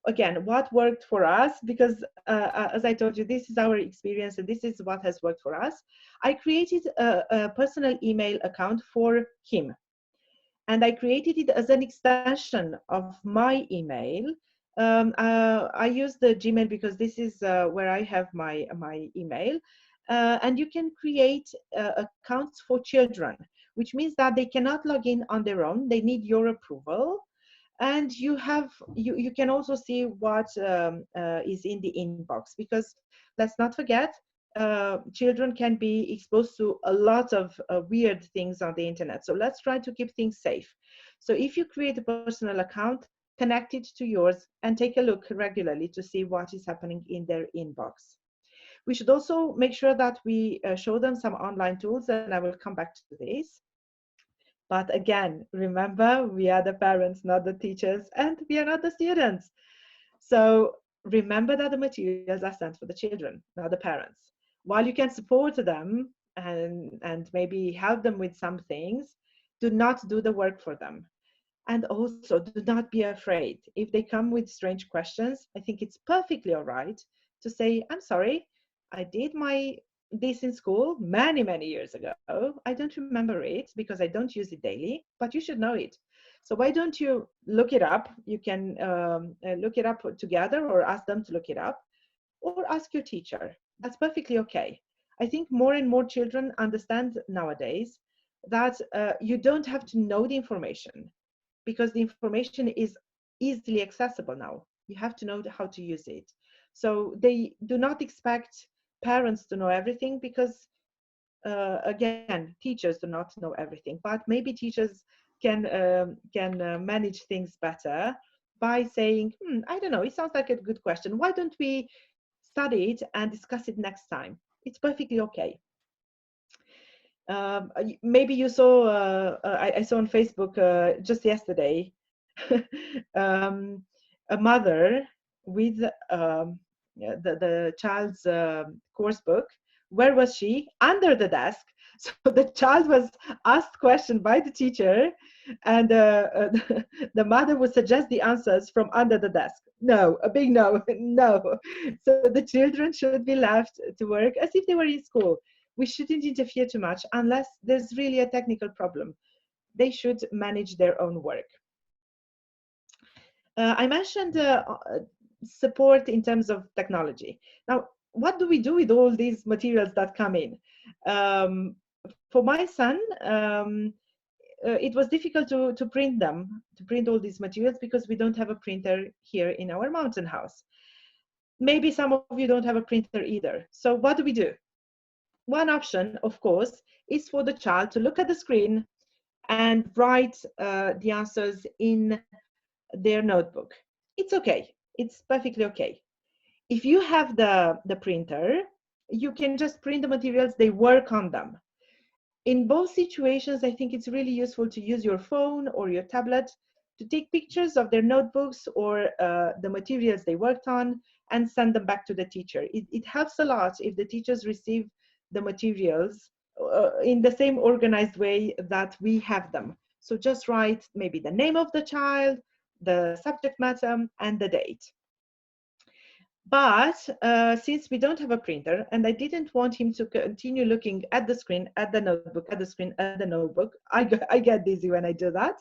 again, what worked for us, because as I told you, this is our experience and this is what has worked for us. I created a personal email account for him. And I created it as an extension of my email. I use the Gmail because this is where I have my email. And you can create accounts for children, which means that they cannot log in on their own. They need your approval. And you can also see what is in the inbox, because let's not forget, children can be exposed to a lot of weird things on the internet. So let's try to keep things safe. So if you create a personal account, connect it to yours and take a look regularly to see what is happening in their inbox. We should also make sure that we show them some online tools, and I will come back to this. But again, remember, we are the parents, not the teachers, and we are not the students. So remember that the materials are sent for the children, not the parents. While you can support them and maybe help them with some things, do not do the work for them. And also, do not be afraid. If they come with strange questions, I think it's perfectly all right to say, I'm sorry, I did this in school many years ago. I don't remember it because I don't use it daily, but you should know it. So why don't you look it up? You can look it up together, or ask them to look it up, or ask your teacher. That's perfectly okay. I think more and more children understand nowadays that you don't have to know the information, because the information is easily accessible now. You have to know how to use it. So they do not expect parents to know everything, because again, teachers do not know everything, but maybe teachers can manage things better by saying, I don't know, it sounds like a good question. Why don't we study it and discuss it next time? It's perfectly okay. Maybe you saw, I saw on Facebook just yesterday, a mother with the child's course book. Where was she? Under the desk. So the child was asked question by the teacher, and the mother would suggest the answers from under the desk. No, a big no, no. So the children should be left to work as if they were in school. We shouldn't interfere too much unless there's really a technical problem. They should manage their own work. I mentioned support in terms of technology. Now, what do we do with all these materials that come in? For my son, it was difficult to print them, to print all these materials, because we don't have a printer here in our mountain house. Maybe some of you don't have a printer either. So what do? One option, of course, is for the child to look at the screen and write the answers in their notebook. It's okay. It's perfectly okay. If you have the printer, you can just print the materials, they work on them. In both situations, I think it's really useful to use your phone or your tablet to take pictures of their notebooks or the materials they worked on and send them back to the teacher. It helps a lot if the teachers receive the materials in the same organized way that we have them. So just write maybe the name of the child, the subject matter, and the date. But since we don't have a printer, and I didn't want him to continue looking at the screen, at the notebook, at the screen, at the notebook, I get dizzy when I do that.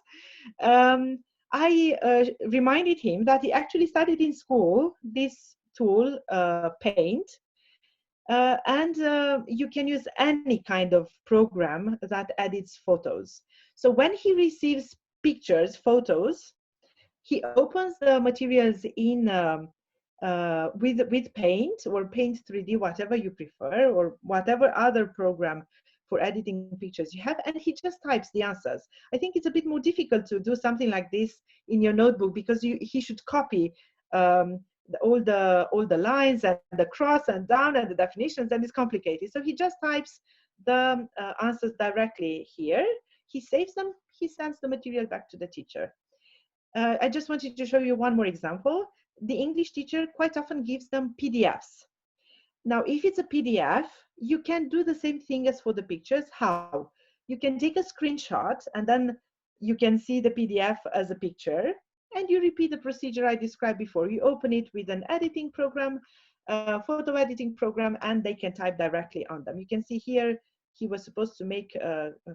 I reminded him that he actually studied in school this tool, Paint, and you can use any kind of program that edits photos. So when he receives pictures, photos, he opens the materials in with Paint or Paint 3D, whatever you prefer, or whatever other program for editing pictures you have, and he just types the answers. I think it's a bit more difficult to do something like this in your notebook, because he should copy all the lines and the cross and down and the definitions, and it's complicated. So he just types the answers directly here. He saves them. He sends the material back to the teacher. I just wanted to show you one more example. The English teacher quite often gives them PDFs. Now, if it's a PDF, you can do the same thing as for the pictures. How? you can take a screenshot and then you can see the PDF as a picture, and you repeat the procedure I described before. You open it with an editing program, photo editing program, and they can type directly on them. You can see here, he was supposed to make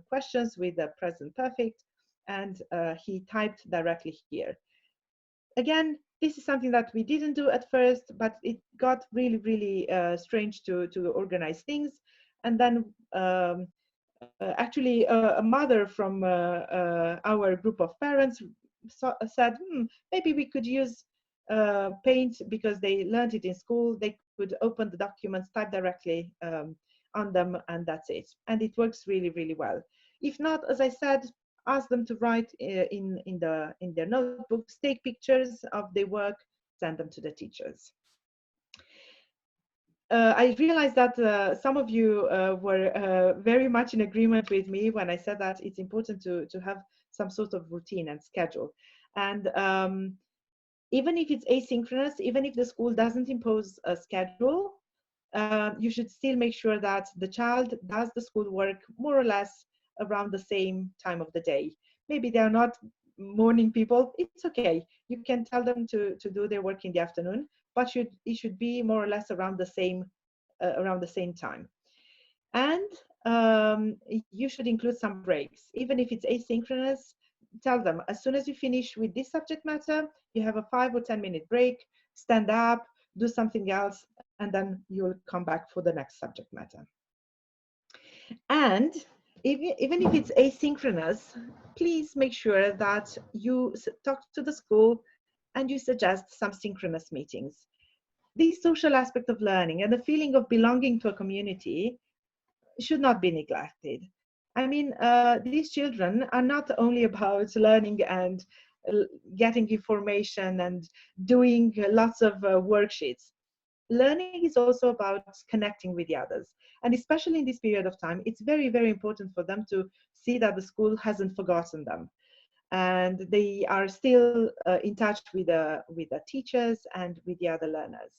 questions with the present perfect, and he typed directly here. Again, this is something that we didn't do at first, but it got really, really strange to organize things. And then actually a mother from our group of parents said, maybe we could use Paint, because they learned it in school. They could open the documents, type directly on them, and that's it. And it works really, really well. If not, as I said, ask them to write in their notebooks, take pictures of their work, send them to the teachers. I realized that some of you were very much in agreement with me when I said that it's important to have some sort of routine and schedule. And even if it's asynchronous, even if the school doesn't impose a schedule, you should still make sure that the child does the schoolwork more or less around the same time of the day. Maybe they are not morning people, it's okay. You can tell them to do their work in the afternoon, but it should be more or less around the same time. And you should include some breaks. Even if it's asynchronous, tell them, as soon as you finish with this subject matter, you have a 5 or 10 minute break, stand up, do something else, and then you'll come back for the next subject matter. And even if it's asynchronous, please make sure that you talk to the school and you suggest some synchronous meetings. The social aspect of learning and the feeling of belonging to a community should not be neglected. I mean, these children are not only about learning and getting information and doing lots of worksheets. Learning is also about connecting with the others. And especially in this period of time, it's very, very important for them to see that the school hasn't forgotten them. And they are still in touch with the teachers and with the other learners.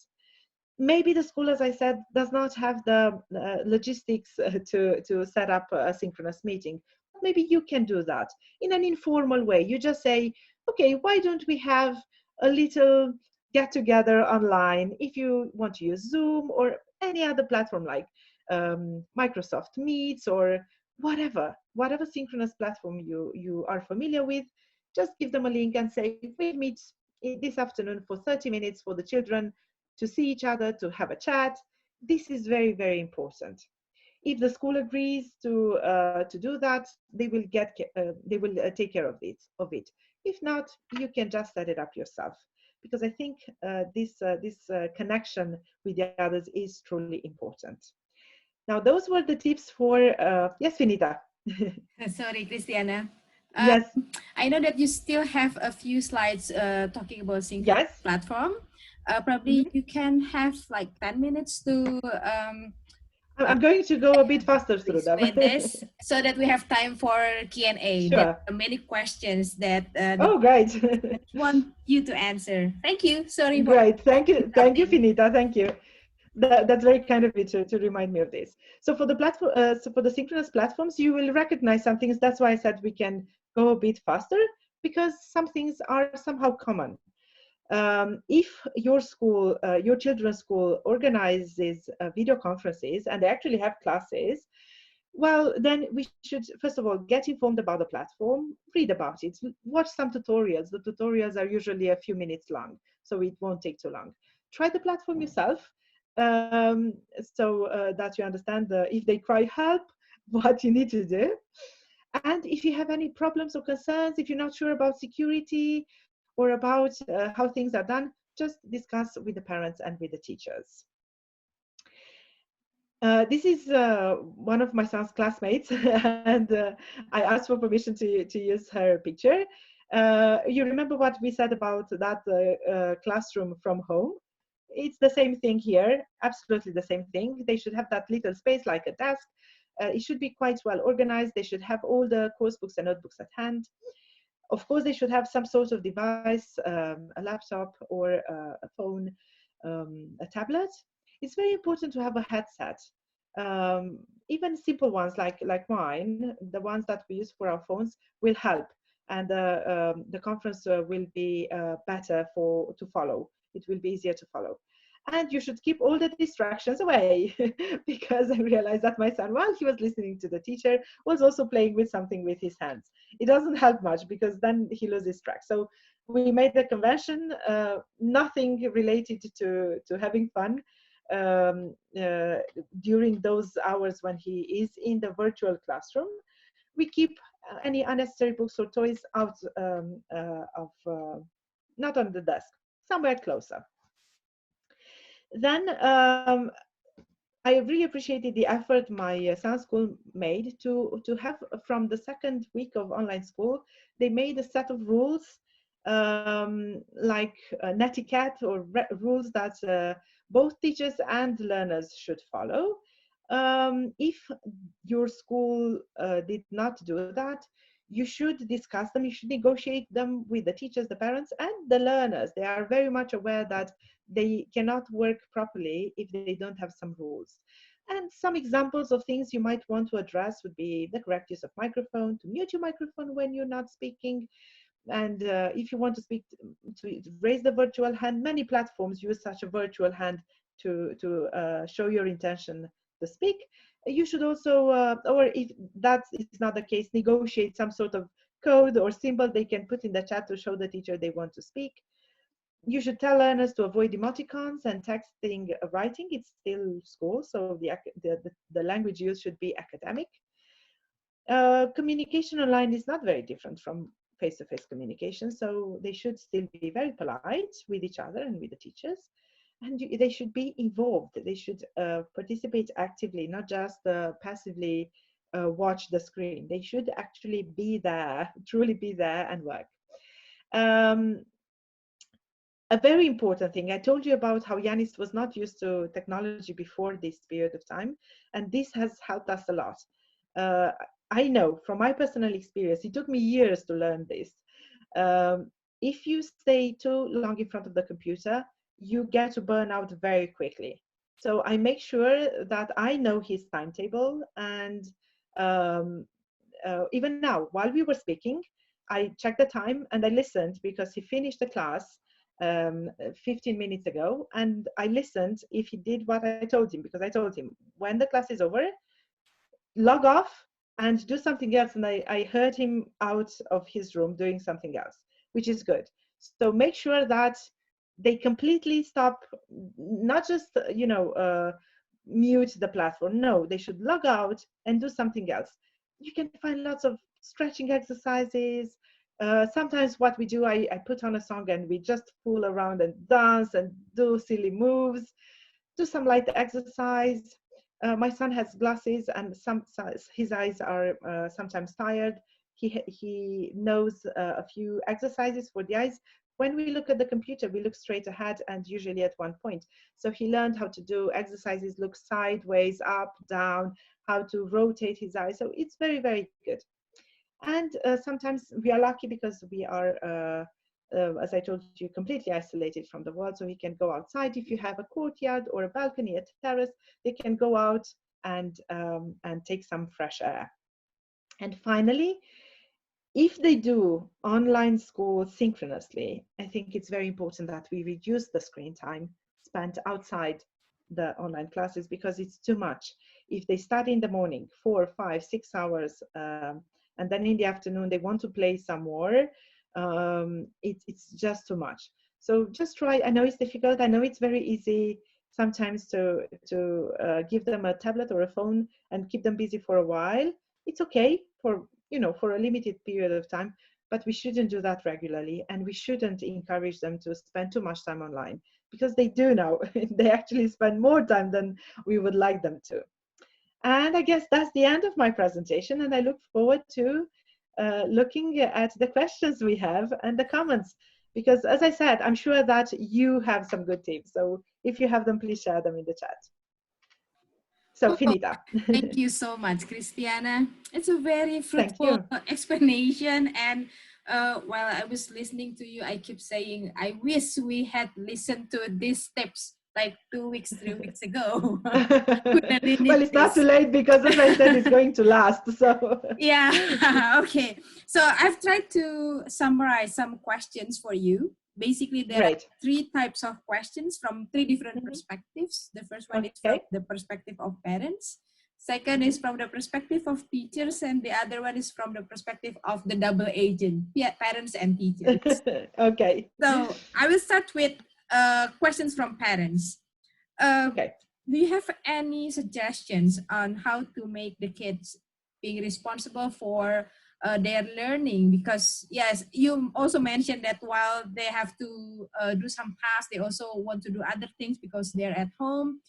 Maybe the school, as I said, does not have the logistics to set up a synchronous meeting. Maybe you can do that in an informal way. You just say, okay, why don't we have a little get together online? If you want to use Zoom or any other platform like Microsoft Meets or whatever synchronous platform you are familiar with, just give them a link and say, we meet this afternoon for 30 minutes for the children to see each other, to have a chat. This is very, very important. If the school agrees to do that, they will take care of it. If not, you can just set it up yourself, because I think this connection with the others is truly important. Now, those were the tips for yes, Vinita. Sorry, Cristiana. Yes. I know that you still have a few slides talking about synchronous platform. Probably you can have like 10 minutes to I'm going to go a bit faster through them. This, so that we have time for Q&A. Sure. There are many questions that oh, great. want you to answer. Thank you. Sorry. Great. Thank you, Finita. Thank you. That's very kind of you to remind me of this. So for the platform, so for the synchronous platforms, you will recognize some things. That's why I said we can go a bit faster, because some things are somehow common. If your school, your children's school organizes video conferences and they actually have classes, well, then we should, first of all, get informed about the platform, read about it, watch some tutorials. The tutorials are usually a few minutes long, so it won't take too long. Try the platform yourself, so that you understand if they cry help, what you need to do. And if you have any problems or concerns, if you're not sure about security or about how things are done, just discuss with the parents and with the teachers. This is one of my son's classmates, and I asked for permission to use her picture. You remember what we said about that classroom from home? It's the same thing here, absolutely the same thing. They should have that little space like a desk. It should be quite well organized. They should have all the course books and notebooks at hand. Of course, they should have some sort of device, a laptop or a phone, a tablet. It's very important to have a headset. Even simple ones like mine, the ones that we use for our phones, will help, and the conference will be better to follow. It will be easier to follow. And you should keep all the distractions away because I realized that my son, while he was listening to the teacher, was also playing with something with his hands. It doesn't help much because then he loses track. So we made the convention, nothing related to having fun during those hours when he is in the virtual classroom. We keep any unnecessary books or toys out not on the desk, somewhere closer. Then I really appreciated the effort my son's school made to have, from the second week of online school, they made a set of rules, like netiquette, or rules that both teachers and learners should follow. If your school did not do that, you should discuss them, you should negotiate them with the teachers, the parents, and the learners. They are very much aware that they cannot work properly if they don't have some rules. And some examples of things you might want to address would be the correct use of microphone, to mute your microphone when you're not speaking, and if you want to speak, to raise the virtual hand. Many platforms use such a virtual hand to show your intention to speak. You should also, or if that is not the case, negotiate some sort of code or symbol they can put in the chat to show the teacher they want to speak. You should tell learners to avoid emoticons and texting writing. It's still school, so the language used should be academic. Communication online is not very different from face-to-face communication, so they should still be very polite with each other and with the teachers. And they should be involved. They should participate actively, not just passively watch the screen. They should actually be there, truly be there and work. A very important thing, I told you about how Yanis was not used to technology before this period of time, and this has helped us a lot. I know from my personal experience, it took me years to learn this. If you stay too long in front of the computer, you get to burn out very quickly. So I make sure that I know his timetable, and even now, while we were speaking, I checked the time and I listened, because he finished the class 15 minutes ago, and I listened if he did what I told him, because I told him, when the class is over, log off and do something else. And I heard him out of his room doing something else, which is good. So make sure that they completely stop, not just, mute the platform. No, they should log out and do something else. You can find lots of stretching exercises. Sometimes what we do, I put on a song and we just fool around and dance and do silly moves, do some light exercise. My son has glasses and his eyes are sometimes tired. He knows a few exercises for the eyes. When we look at the computer, we look straight ahead and usually at one point. So he learned how to do exercises, look sideways, up, down, how to rotate his eyes. So it's very, very good. And sometimes we are lucky because we are, as I told you, completely isolated from the world. So he can go outside. If you have a courtyard or a balcony, a terrace, they can go out and take some fresh air. And finally, if they do online school synchronously, I think it's very important that we reduce the screen time spent outside the online classes, because it's too much. If they start in the morning, 4, 5, 6 hours, and then in the afternoon they want to play some more, it's just too much. So just try. I know it's difficult. I know it's very easy sometimes to give them a tablet or a phone and keep them busy for a while. It's okay for a limited period of time, but we shouldn't do that regularly, and we shouldn't encourage them to spend too much time online, because they do now. They actually spend more time than we would like them to. And I guess that's the end of my presentation, and I look forward to looking at the questions we have and the comments, because as I said, I'm sure that you have some good tips. So if you have them, please share them in the chat. So, finita. Thank you so much, Cristiana. It's a very fruitful explanation. And while I was listening to you, I keep saying, I wish we had listened to these tips like 2 weeks, 3 weeks ago. Well, it's not too late because, as I said, it's going to last. So yeah, okay. So I've tried to summarize some questions for you. Basically, there Great. are 3 types of questions from 3 different perspectives. The first one is from the perspective of parents. Second is from the perspective of teachers, and the other one is from the perspective of the double agent, parents and teachers. Okay. So I will start with questions from parents. Okay. Do you have any suggestions on how to make the kids being responsible for their learning? Because yes, you also mentioned that while they have to do some tasks, they also want to do other things because they're at home.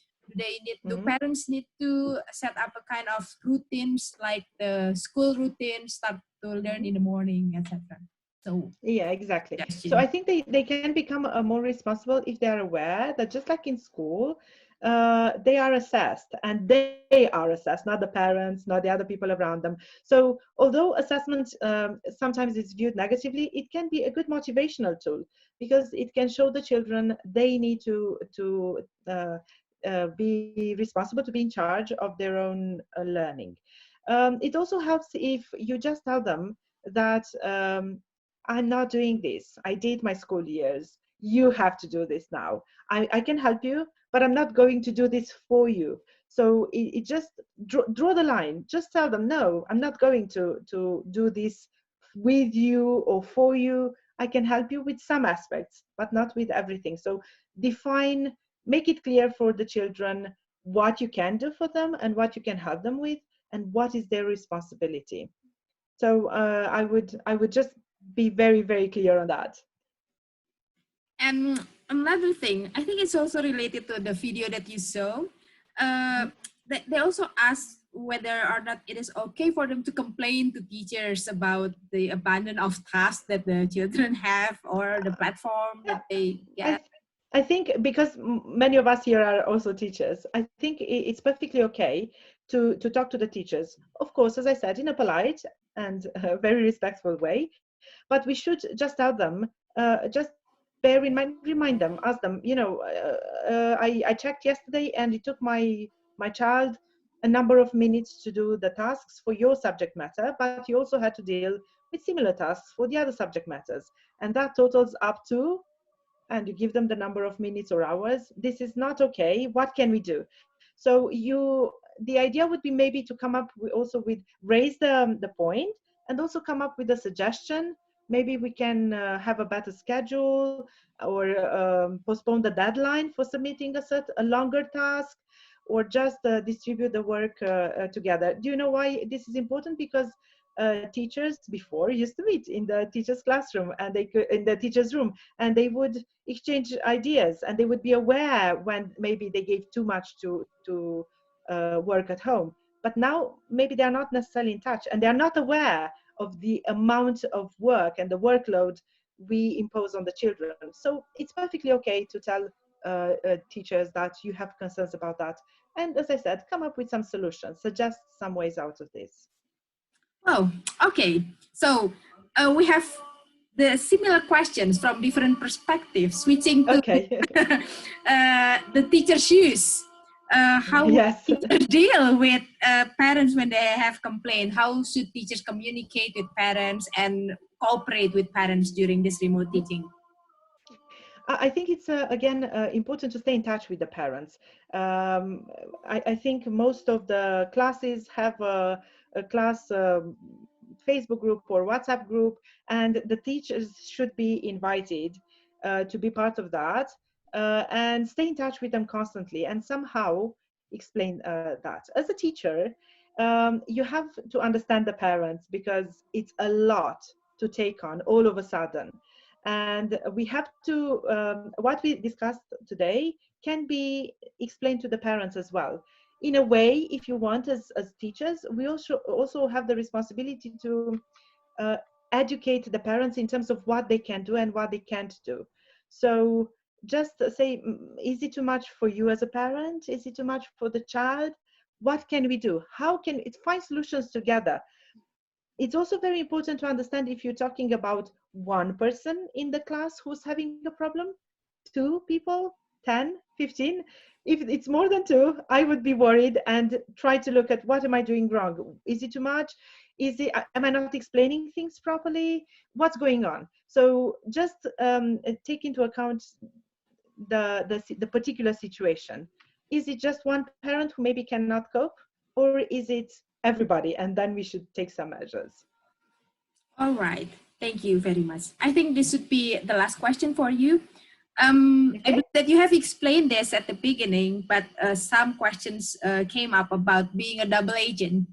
Do parents need to set up a kind of routines like the school routine, start to learn in the morning, etc.? So yeah, exactly. So I think they can become more responsible if they are aware that just like in school, they are assessed, and they are assessed, not the parents, not the other people around them. So although assessment sometimes is viewed negatively, it can be a good motivational tool because it can show the children they need to be responsible, to be in charge of their own learning. It also helps if you just tell them that I'm not doing this. I did my school years. You have to do this now. I can help you, but I'm not going to do this for you. So it just draw the line. Just tell them, no, I'm not going to do this with you or for you. I can help you with some aspects, but not with everything. So define, make it clear for the children what you can do for them and what you can help them with and what is their responsibility. So I would just be very, very clear on that. And another thing, I think it's also related to the video that you saw. They also asked whether or not it is okay for them to complain to teachers about the abandon of tasks that the children have or the platform that they get. I think because many of us here are also teachers, I think it's perfectly okay to talk to the teachers. Of course, as I said, in a polite and very respectful way, but we should just tell them, just bear in mind, remind them, ask them, you know, I checked yesterday and it took my child a number of minutes to do the tasks for your subject matter, but you also had to deal with similar tasks for the other subject matters. And that totals up to, and you give them the number of minutes or hours. This is not okay. What can we do? So the idea would be maybe to come up also with, raise the point and also come up with a suggestion. Maybe we can have a better schedule or postpone the deadline for submitting a longer task, or just distribute the work together. Do you know why this is important? Because teachers before used to meet in the teacher's classroom and in the teacher's room, and they would exchange ideas, and they would be aware when maybe they gave too much to work at home. But now maybe they're not necessarily in touch, and they're not aware of the amount of work and the workload we impose on the children. So it's perfectly okay to tell teachers that you have concerns about that. And as I said, come up with some solutions, suggest some ways out of this. Oh, okay. So we have the similar questions from different perspectives, switching to the teacher's shoes. How yes. teachers deal with parents when they have complained? How should teachers communicate with parents and cooperate with parents during this remote teaching? I think it's, again, important to stay in touch with the parents. I think most of the classes have a class Facebook group or WhatsApp group, and the teachers should be invited to be part of that, and stay in touch with them constantly and somehow explain that. As a teacher, you have to understand the parents because it's a lot to take on all of a sudden. And we have to, what we discussed today can be explained to the parents as well. In a way, if you want, as teachers, we also have the responsibility to educate the parents in terms of what they can do and what they can't do. So just say, is it too much for you as a parent? Is it too much for the child? What can we do? How can it find solutions together? It's also very important to understand if you're talking about one person in the class who's having a problem, two people, 10, 15. If it's more than 2, I would be worried and try to look at what am I doing wrong? Is it too much? Am I not explaining things properly? What's going on? So just take into account the particular situation. Is it just one parent who maybe cannot cope, or is it everybody? And then we should take some measures. All right. Thank you very much. I think this would be the last question for you. I believe that you have explained this at the beginning, but some questions came up about being a double agent.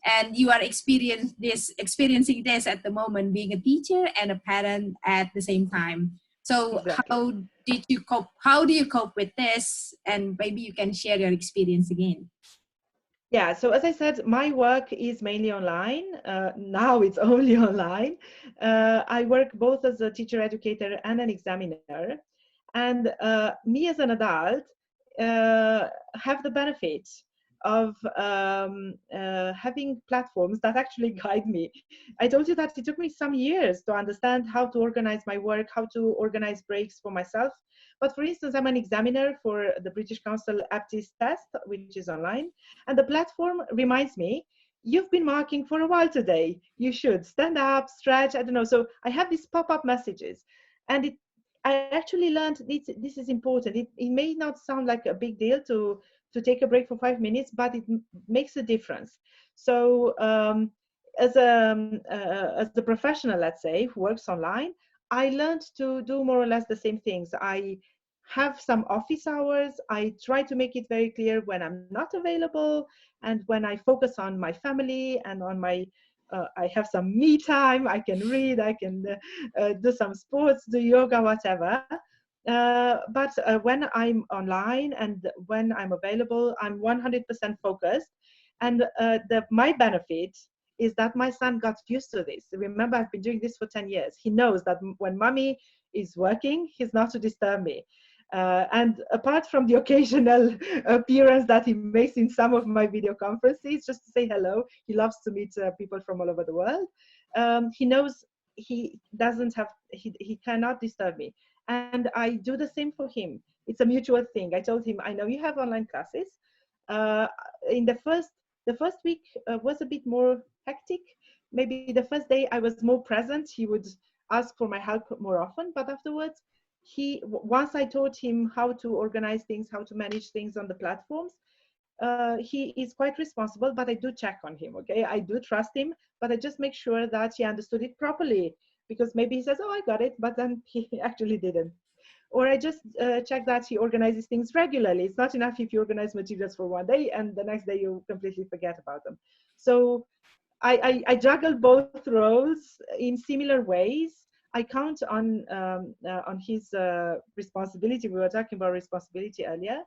And you are experiencing this at the moment, being a teacher and a parent at the same time. So exactly. How do you cope with this? And maybe you can share your experience again. Yeah, so as I said, my work is mainly online. Now it's only online. I work both as a teacher educator and an examiner. And me as an adult have the benefit of having platforms that actually guide me. I told you that it took me some years to understand how to organize my work, how to organize breaks for myself. But for instance, I'm an examiner for the British Council Aptis test, which is online. And the platform reminds me, you've been marking for a while today. You should stand up, stretch, I don't know. So I have these pop-up messages. And I actually learned this is important. It may not sound like a big deal to take a break for 5 minutes, but it makes a difference. So as a professional, let's say, who works online, I learned to do more or less the same things. I have some office hours. I try to make it very clear when I'm not available and when I focus on my family and on my I have some me time. I can read, I can do some sports, do yoga, whatever. But when I'm online and when I'm available, I'm 100% focused. And my benefit is that my son got used to this. Remember, I've been doing this for 10 years. He knows that when mommy is working, he's not to disturb me. And apart from the occasional appearance that he makes in some of my video conferences, just to say hello, he loves to meet people from all over the world. He knows he cannot disturb me. And I do the same for him. It's a mutual thing. I told him, I know you have online classes. In the first week was a bit more hectic. Maybe the first day I was more present. He would ask for my help more often, but afterwards, once I taught him how to organize things, how to manage things on the platforms, he is quite responsible, but I do check on him, okay? I do trust him, but I just make sure that he understood it properly, because maybe he says, oh, I got it, but then he actually didn't. Or I just check that he organizes things regularly. It's not enough if you organize materials for one day and the next day you completely forget about them. So I juggle both roles in similar ways. I count on his responsibility. We were talking about responsibility earlier,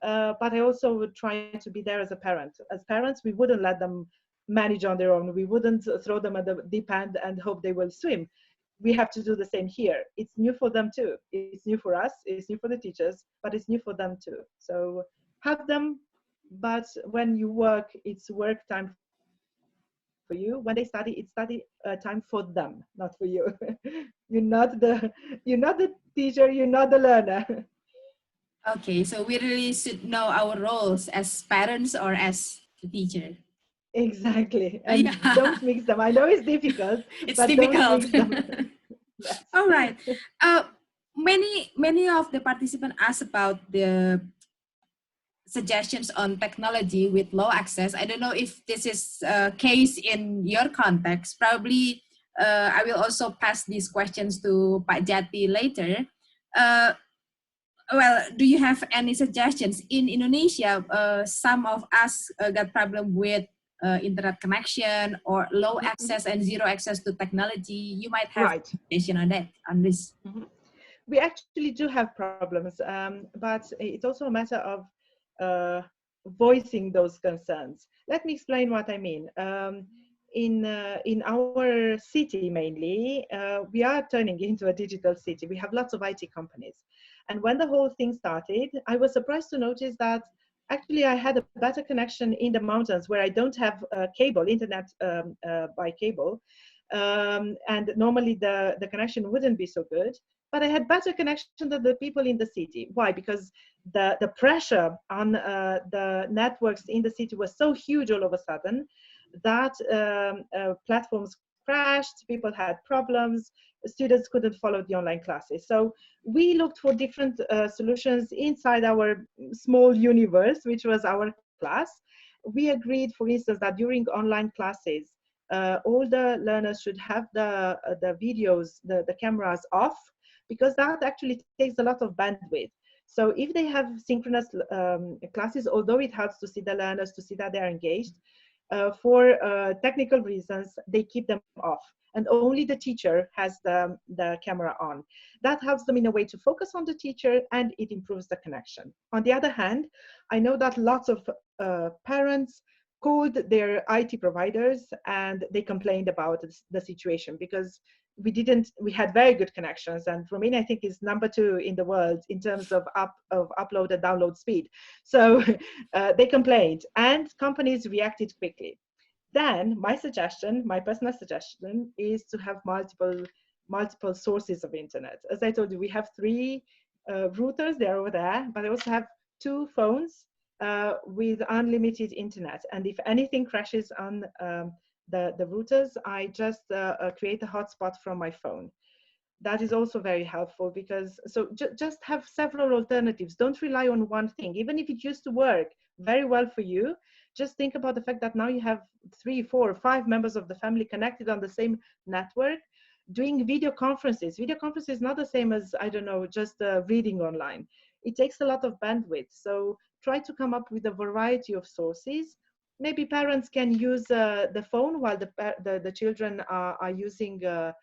but I also would try to be there as a parent. As parents, we wouldn't let them manage on their own. We wouldn't throw them at the deep end and hope they will swim. We have to do the same here. It's new for them too. It's new for us, it's new for the teachers, but it's new for them too. So have them, but when you work, it's work time for you. When they study, it's study time for them, not for you. You're not the teacher, you're not the learner. Okay, so we really should know our roles as parents or as the teacher. Exactly, and don't mix them. I know it's difficult, but difficult. Don't mix them. Yes. All right. Many of the participants asked about the suggestions on technology with low access. I don't know if this is a case in your context. Probably I will also pass these questions to Pak Jati later. Well, do you have any suggestions? In Indonesia, some of us got problem with internet connection or low access and zero access to technology. You might have a suggestion on this. We actually do have problems, but it's also a matter of voicing those concerns. Let me explain what I mean. In our city mainly, we are turning into a digital city. We have lots of IT companies. And when the whole thing started, I was surprised to notice that actually I had a better connection in the mountains where I don't have cable, internet by cable. And normally the connection wouldn't be so good. but I had better connection than the people in the city. Why? Because the pressure on the networks in the city was so huge all of a sudden that platforms crashed, people had problems, students couldn't follow the online classes. So we looked for different solutions inside our small universe, which was our class. We agreed, for instance, that during online classes, all the learners should have the videos, the cameras off, because that actually takes a lot of bandwidth. So if they have synchronous classes, although it helps to see the learners, to see that they're engaged, for technical reasons, they keep them off. And only the teacher has the camera on. That helps them in a way to focus on the teacher, and it improves the connection. On the other hand, I know that lots of parents called their IT providers and they complained about the situation, because we had very good connections, and Romania, I think, is number 2 in the world in terms of upload and download speed. So they complained, and companies reacted quickly. Then my personal suggestion, is to have multiple sources of internet. As I told you, we have 3 routers, they're over there, but I also have 2 phones with unlimited internet. And if anything crashes on the routers, I just create a hotspot from my phone. That is also very helpful, because just have several alternatives. Don't rely on one thing. Even if it used to work very well for you, just think about the fact that now you have 3, 4, 5 members of the family connected on the same network, doing video conferences. Video conference is not the same as, I don't know, just reading online. It takes a lot of bandwidth. So try to come up with a variety of sources. Maybe parents can use the phone while the children are using the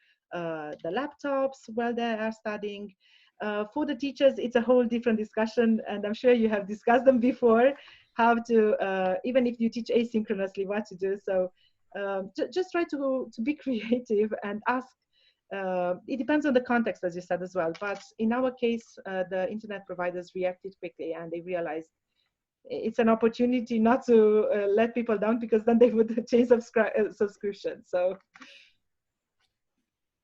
laptops while they are studying. For the teachers, it's a whole different discussion, and I'm sure you have discussed them before, how to, even if you teach asynchronously, what to do. So just try to be creative and ask. It depends on the context, as you said as well. But in our case, the internet providers reacted quickly, and they realized it's an opportunity not to let people down, because then they would change subscription. So.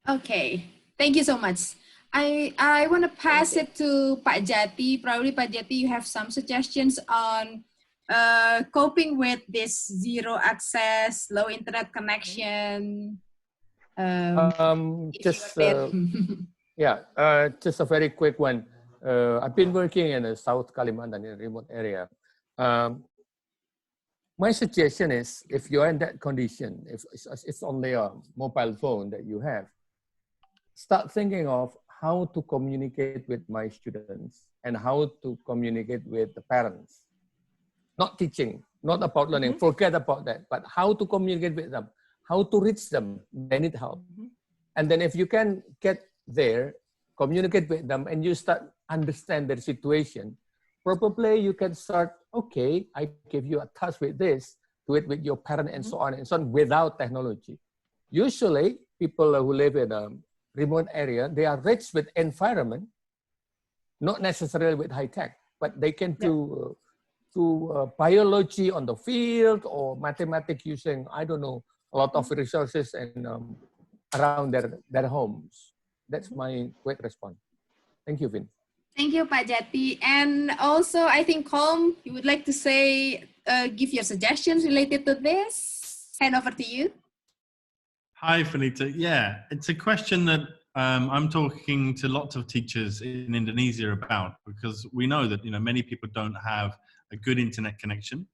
Okay, thank you so much. I want to pass it to Pak Jati. Probably Pak Jati, you have some suggestions on coping with this zero access, low internet connection. Just a very quick one. I've been working in South Kalimantan, in a remote area. My suggestion is, if you're in that condition, if it's only a mobile phone that you have, start thinking of how to communicate with my students and how to communicate with the parents. Not teaching, not about learning, forget about that, but how to communicate with them, how to reach them. They need help. And then if you can get there, communicate with them, and you start understand their situation, probably you can start, okay, I give you a task with this, do it with your parent and so on without technology. Usually people who live in a remote area, they are rich with environment, not necessarily with high tech, but they can do biology on the field or mathematics using, I don't know, a lot of resources and around their homes. That's my quick response. Thank you, Vin. Thank you, Pak Jati. And also, I think, Home, you would like to say, give your suggestions related to this. Hand over to you. Hi, Finita. Yeah, it's a question that I'm talking to lots of teachers in Indonesia about, because we know that many people don't have a good internet connection.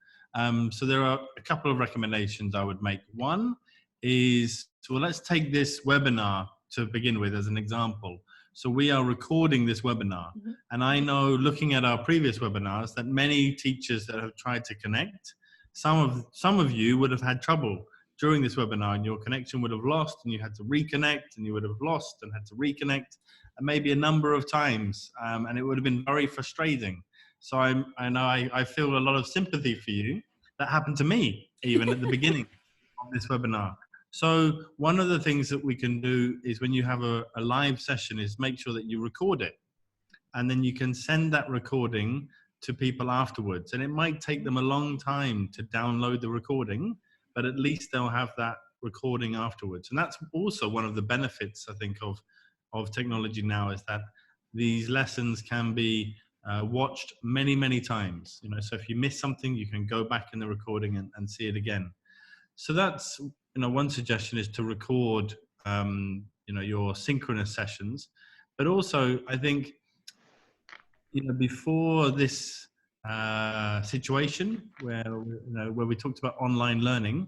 So there are a couple of recommendations I would make. One is, well, let's take this webinar to begin with as an example. So we are recording this webinar, and I know, looking at our previous webinars, that many teachers that have tried to connect, some of you would have had trouble during this webinar, and your connection would have lost, and you had to reconnect, and you would have lost and had to reconnect, and maybe a number of times, and it would have been very frustrating. So I know I feel a lot of sympathy for you. That happened to me even at the beginning of this webinar. So one of the things that we can do is, when you have a live session, is make sure that you record it, and then you can send that recording to people afterwards. And it might take them a long time to download the recording, but at least they'll have that recording afterwards. And that's also one of the benefits, I think, of of technology now is that these lessons can be watched many, many times. You know, so if you miss something, you can go back in the recording and see it again. So that's, you know, one suggestion is to record, you know, your synchronous sessions. But also, I think, you know, before this situation where we talked about online learning,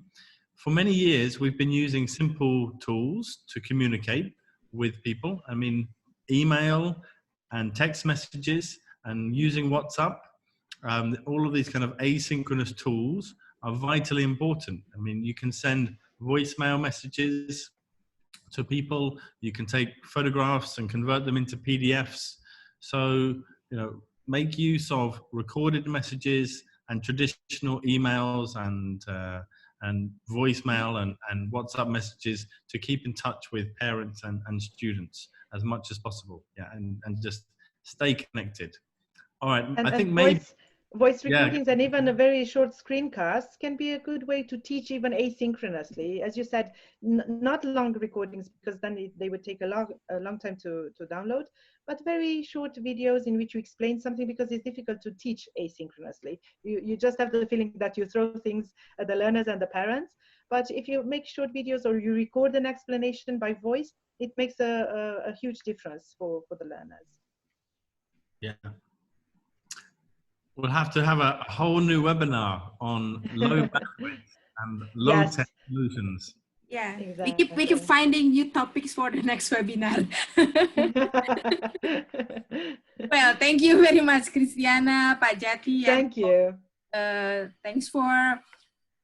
for many years we've been using simple tools to communicate with people. I mean, email and text messages and using WhatsApp. All of these kind of asynchronous tools are vitally important. I mean, you can send voicemail messages to people, you can take photographs and convert them into PDFs. So, you know, make use of recorded messages and traditional emails and voicemail and WhatsApp messages to keep in touch with parents and students as much as possible. Yeah, and just stay connected. All right, I think maybe voice recordings and even a very short screencast can be a good way to teach even asynchronously. As you said, not long recordings, because then they would take a long time to download, but very short videos in which you explain something, because it's difficult to teach asynchronously. You just have the feeling that you throw things at the learners and the parents. But if you make short videos or you record an explanation by voice, it makes a huge difference for the learners. Yeah. We'll have to have a whole new webinar on low bandwidth and low tech solutions. Yeah, exactly. we keep finding new topics for the next webinar. Well, thank you very much, Cristiana, Pak Jati. Thank you. Thanks for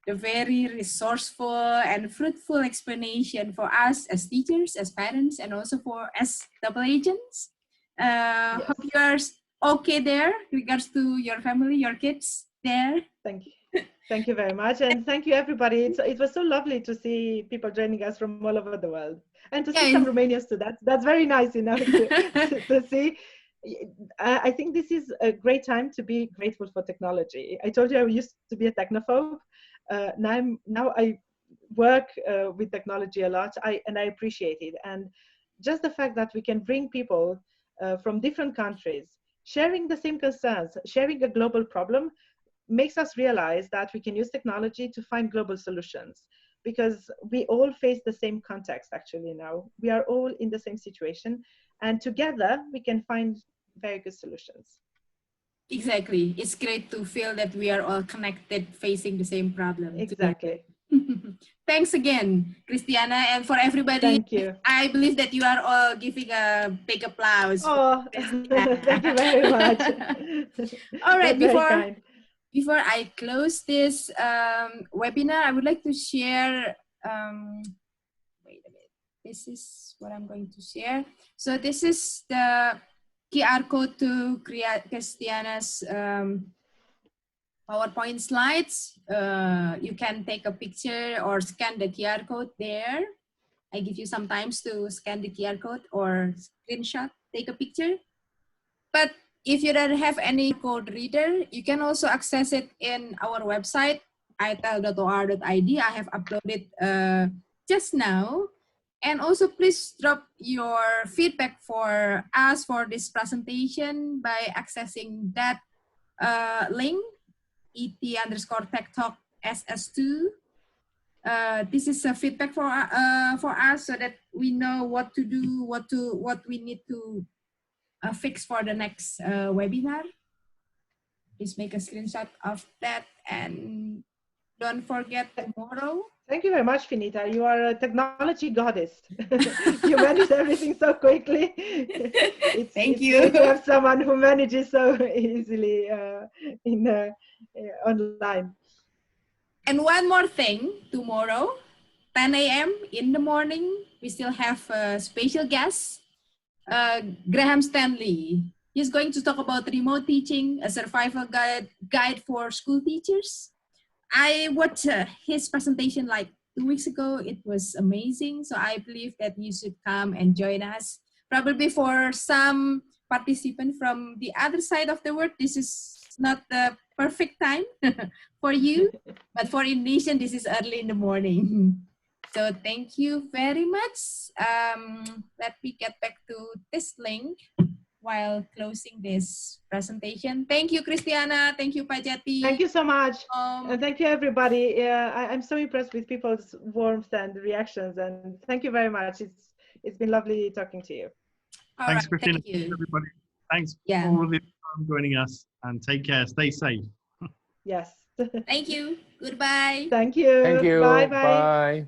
the very resourceful and fruitful explanation for us as teachers, as parents, and also for as double agents. Yes. Hope you are okay there regards to your family, your kids there. Thank you. Thank you very much. And thank you, everybody. It was so lovely to see people joining us from all over the world and to see some Romanians too. That's very nice, you know, to see. I think this is a great time to be grateful for technology. I told you I used to be a technophobe. Now I work with technology a lot, and I appreciate it. And just the fact that we can bring people from different countries, sharing the same concerns, sharing a global problem, makes us realize that we can use technology to find global solutions, because we all face the same context actually now. We are all in the same situation, and together we can find very good solutions. Exactly. It's great to feel that we are all connected, facing the same problem. Exactly. Thanks again, Cristiana, and for everybody. Thank you. I believe that you are all giving a big applause. Oh, thank you very much. All right, That's before I close this webinar, I would like to share, wait a minute, this is what I'm going to share. So this is the QR code to Cristiana's PowerPoint slides. You can take a picture or scan the QR code there. I give you some time to scan the QR code or screenshot, take a picture. But if you don't have any code reader, you can also access it in our website, itell.or.id. I have uploaded just now. And also please drop your feedback for us for this presentation by accessing that link, ET_Tech Talk SS2. This is a feedback for us so that we know what to do, what we need to fix for the next webinar. Please make a screenshot of that and don't forget tomorrow. Thank you very much, Finita. You are a technology goddess. You manage everything so quickly. Thank you. It's great to have someone who manages so easily online. And one more thing, tomorrow, 10 a.m. in the morning, we still have a special guest, Graham Stanley. He's going to talk about remote teaching, a survival guide for school teachers. I watched his presentation like 2 weeks ago. It was amazing. So I believe that you should come and join us. Probably for some participants from the other side of the world, this is not the perfect time for you. But for Indonesian, this is early in the morning. So thank you very much. Let me get back to this link while closing this presentation. Thank you, Cristiana. Thank you, Pak Jati. Thank you so much. And thank you, everybody. I'm so impressed with people's warmth and reactions. And thank you very much. It's been lovely talking to you. Thanks, Christina. Thank you. Everybody. Thanks for all of you for joining us. And take care. Stay safe. Yes. Thank you. Goodbye. Thank you. Thank you. Bye-bye. Bye.